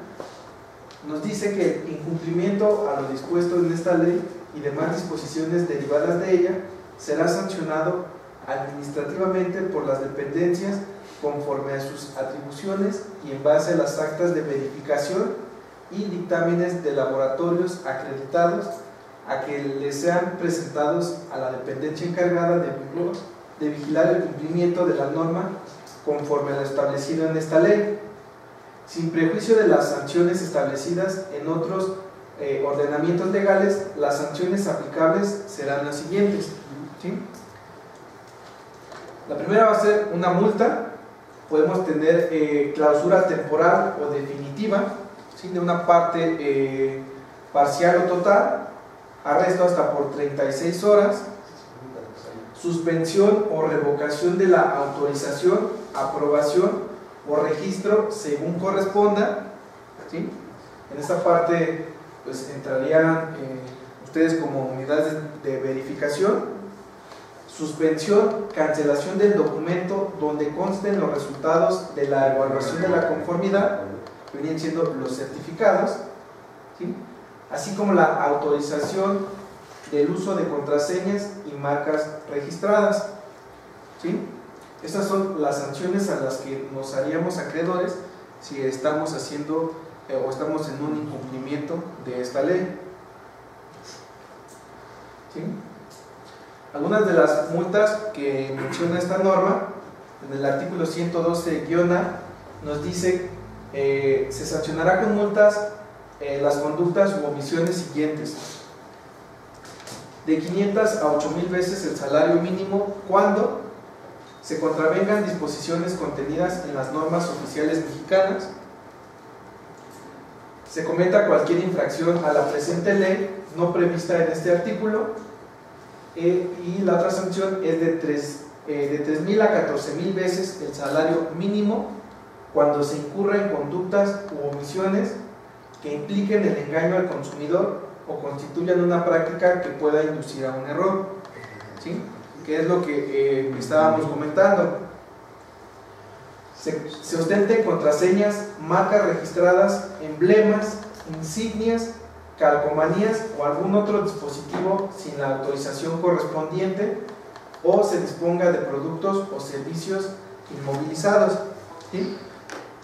nos dice que el incumplimiento a lo dispuesto en esta ley y demás disposiciones derivadas de ella será sancionado administrativamente por las dependencias conforme a sus atribuciones y en base a las actas de verificación y dictámenes de laboratorios acreditados a que les sean presentados a la dependencia encargada de vigilar el cumplimiento de la norma conforme a lo establecido en esta ley, sin prejuicio de las sanciones establecidas en otros ordenamientos legales. Las sanciones aplicables serán las siguientes, ¿sí? La primera va a ser una multa. Podemos tener clausura temporal o definitiva, ¿sí? De una parte parcial o total, arresto hasta por 36 horas, suspensión o revocación de la autorización, aprobación o registro según corresponda, ¿sí? En esta parte pues entrarían ustedes como unidades de verificación. Suspensión, cancelación del documento donde consten los resultados de la evaluación de la conformidad, que vienen siendo los certificados, ¿sí? Así como la autorización del uso de contraseñas y marcas registradas, ¿sí? Estas son las sanciones a las que nos haríamos acreedores si estamos haciendo o estamos en un incumplimiento de esta ley. ¿Sí? Algunas de las multas que menciona esta norma, en el artículo 112-A, nos dice se sancionará con multas las conductas u omisiones siguientes: de 500 a 8,000 veces el salario mínimo cuando se contravengan disposiciones contenidas en las normas oficiales mexicanas, se cometa cualquier infracción a la presente ley no prevista en este artículo, y la otra sanción es de 3,000 a 14,000 veces el salario mínimo cuando se incurra en conductas u omisiones que impliquen el engaño al consumidor o constituyan una práctica que pueda inducir a un error. ¿Sí? Que es lo que estábamos comentando. Se ostenten contraseñas, marcas registradas, emblemas, insignias, calcomanías o algún otro dispositivo sin la autorización correspondiente, o se disponga de productos o servicios inmovilizados. ¿Sí?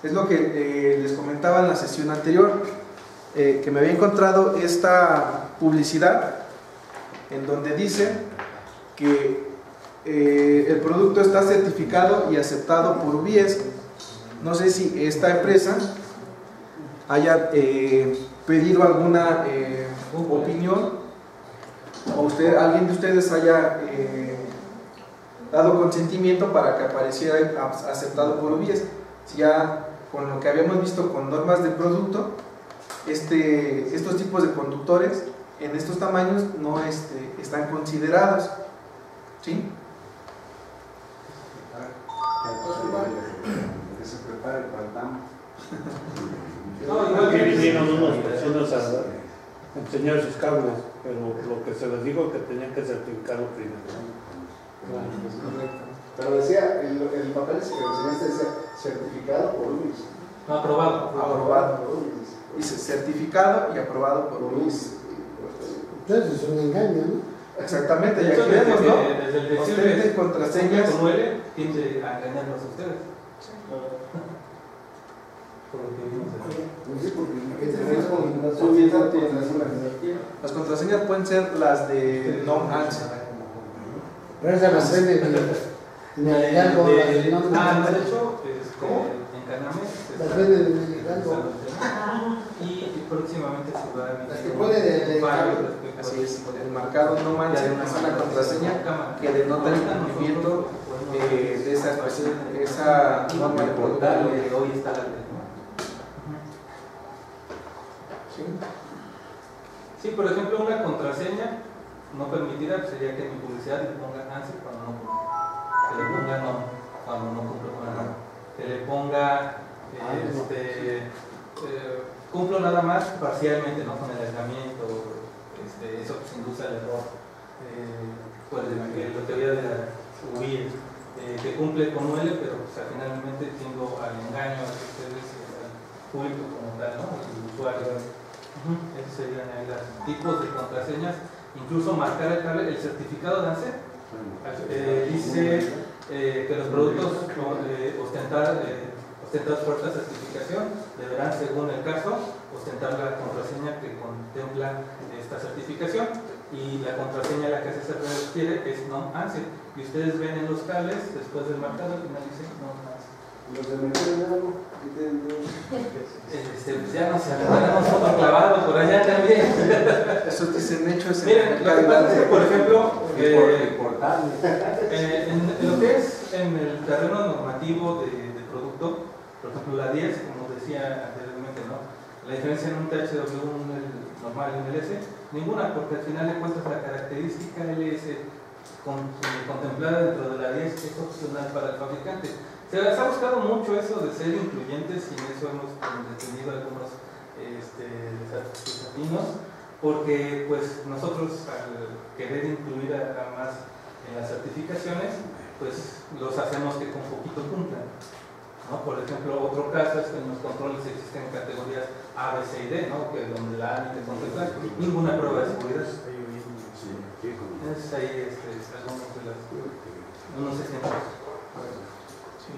Es lo que les comentaba en la sesión anterior, que me había encontrado esta publicidad en donde dice que el producto está certificado y aceptado por UBIES. No sé si esta empresa haya pedido alguna opinión, o alguien de ustedes haya dado consentimiento para que apareciera aceptado por UBIES. Si ya con lo que habíamos visto con normas de producto, estos tipos de conductores en estos tamaños no están considerados. ¿Sí? Que se prepare el pantano. Aquí vinieron unos vecinos a enseñar sus cables, pero lo que se les dijo que tenían que certificarlo primero. Pero decía, el papel que enseñaste decía certificado por UBIES. No, aprobado. Aprobado por UBIES. Dice certificado y aprobado por UBIES. Entonces es un engaño, ¿no? Exactamente, De y hecho, aquí vemos, ¿no? desde el Ostenten contraseñas. con UL tiende a engañarlos a ustedes. Por lo que vimos aquí. Las contraseñas pueden ser las de non-answer. Pero esas las venden en el Hidalgo, las de de hecho, ¿cómo? en Caname las venden en el Hidalgo. y próximamente se va a emitir Las que ponen en el fallo respecto a Así es, el marcado no mancha es una contraseña que denota el cumplimiento de esa norma de producto. que hoy está la ley, ¿no? ¿Sí? Sí, por ejemplo, una contraseña no permitida sería que en mi publicidad le ponga ANSI cuando no cumple, que le ponga no cuando no cumple con la norma, que le ponga cumplo nada más parcialmente, ¿no? Con el aislamiento, eso que se induce al error, pues la teoría de la huir, que cumple con UL, pero finalmente tiendo al engaño a ustedes, al público como tal, ¿no? El usuario. Esos serían ahí los tipos de contraseñas. Incluso marcar el cable, el certificado de ANSE dice que los productos ostentados por esta certificación deberán, según el caso, ostentar la contraseña que contempla esta certificación, y la contraseña a la que se refiere es non-ANSE, y ustedes ven en los cables, después del marcado, al final dice non-ANSE. Los de meter en algo, ya no sé, tenemos otro clavado por allá también. Esos dicen hechos en Miren, lo que pasa es que, por ejemplo, Importante. en lo que es en el terreno normativo de producto, por ejemplo, la 10, como decía anteriormente, ¿no? La diferencia en un THW, un normal y un LS, ninguna, porque al final de cuentas la característica LS contemplada dentro de la 10 es opcional para el fabricante. Se les ha buscado mucho eso de ser incluyentes, y en eso hemos detenido algunos desatinos, porque pues nosotros al querer incluir a más en las certificaciones, pues los hacemos que con poquito cumplan, ¿no? Por ejemplo, otro caso es que en los controles existen categorías A, B, C y D, ¿no? Que donde la A ni te contempla ninguna prueba de seguridad. Es ahí algunos ejemplos. Sí.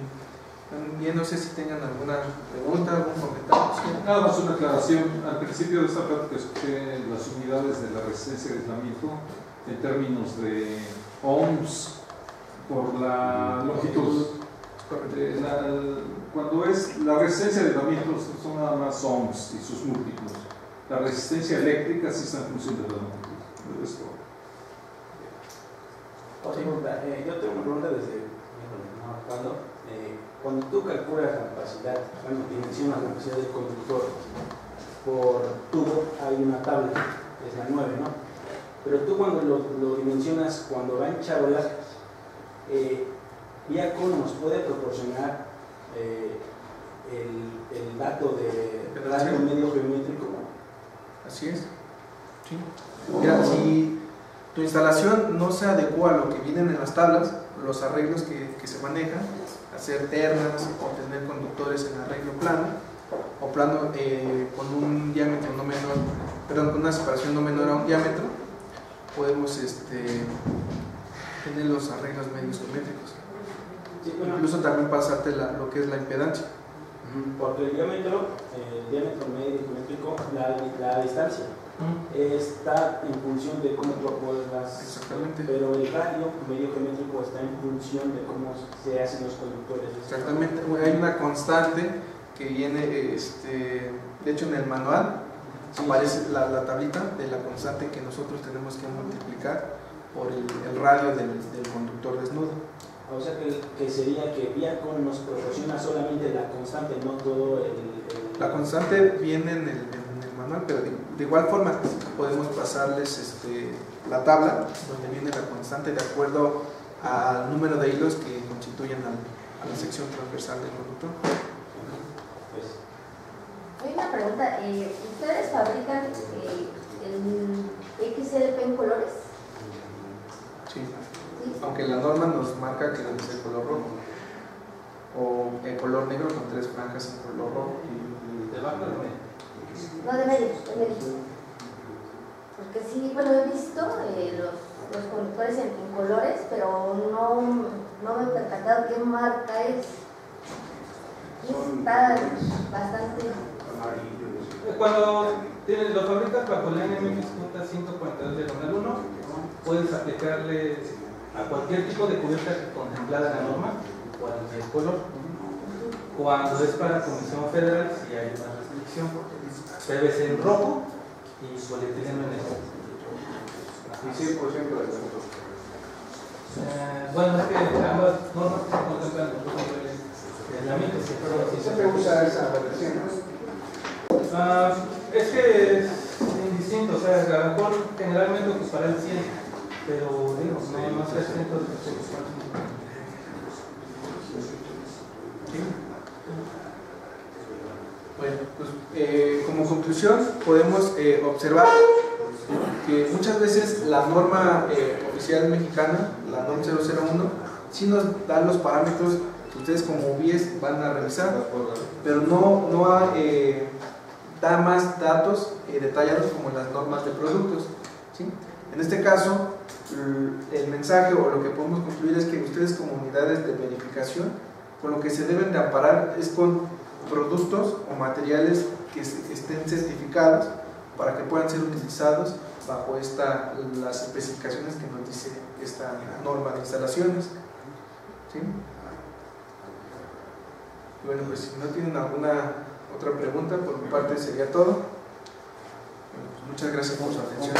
Bien, no sé si tengan alguna pregunta, algún comentario. ¿Sí? Nada más una aclaración. Al principio de esta plática escuché las unidades de la resistencia de aislamiento en términos de ohms por la longitud. Cuando es la resistencia de aislamiento son nada más ohms y sus múltiplos. La resistencia eléctrica sí está en función de la longitud. Esto. Otra pregunta. Yo tengo una pregunta desde cuando tú calculas la capacidad, bueno, dimensionas la capacidad del conductor por tubo, hay una tabla, es la 9, ¿no? Pero tú cuando lo dimensionas, cuando va en charola, Viacom nos puede proporcionar el dato de radio medio geométrico. Así es. Sí. Mira, si tu instalación no se adecua a lo que vienen en las tablas, los arreglos que se manejan, hacer ternas o tener conductores en arreglo plano o plano con un diámetro no menor, perdón, con una separación no menor a un diámetro, podemos tener los arreglos medios geométricos. Sí, bueno, incluso también pasarte lo que es la impedancia. Porque el diámetro medio geométrico, la distancia, está en función de cómo tú acuerdas. Exactamente. Pero el radio medio geométrico está en función de cómo se hacen los conductores. Exactamente. Hay una constante que viene, de hecho en el manual aparece la tablita de la constante que nosotros tenemos que multiplicar por el radio del conductor desnudo. O sea que sería que Viacom nos proporciona solamente la constante, no todo La constante viene en el manual, pero de igual forma podemos pasarles la tabla donde viene la constante de acuerdo al número de hilos que constituyen a la sección transversal del conductor. Hay una pregunta, ¿ustedes fabrican el XLP en colores? Sí. Aunque la norma nos marca que debe ser color rojo o el color negro con 3 franjas en color rojo. ¿Debajo de medio? No, de medio, de medio. Porque sí, bueno, he visto los conductores en colores, pero no me he percatado qué marca es. Está bastante... Cuando lo fabricas bajo la NMX 142 diagonal 1, puedes aplicarle a cualquier tipo de cubierta contemplada en la norma, cualquier color. Cuando es para Comisión Federal, si hay una restricción, debe ser en rojo y polietileno en negro. Y 100% de punto. Bueno, es que ambas normas se contemplan en los niveles de aislamiento. Pero siempre usa esa versión, es que es indistinto, o sea, a lo mejor generalmente ocupará el 100, pero digo, no sé si Bueno, pues como conclusión podemos observar que muchas veces la norma oficial mexicana, la NOM 001, sí nos da los parámetros que ustedes como UBIES van a revisar, pero no da más datos detallados como las normas de productos, ¿sí? En este caso, el mensaje o lo que podemos concluir es que ustedes como unidades de verificación, con lo que se deben de amparar es con productos o materiales que estén certificados para que puedan ser utilizados bajo las especificaciones que nos dice esta norma de instalaciones, ¿sí? Bueno, pues si no tienen alguna otra pregunta, por mi parte sería todo. Bueno, pues muchas gracias por su atención.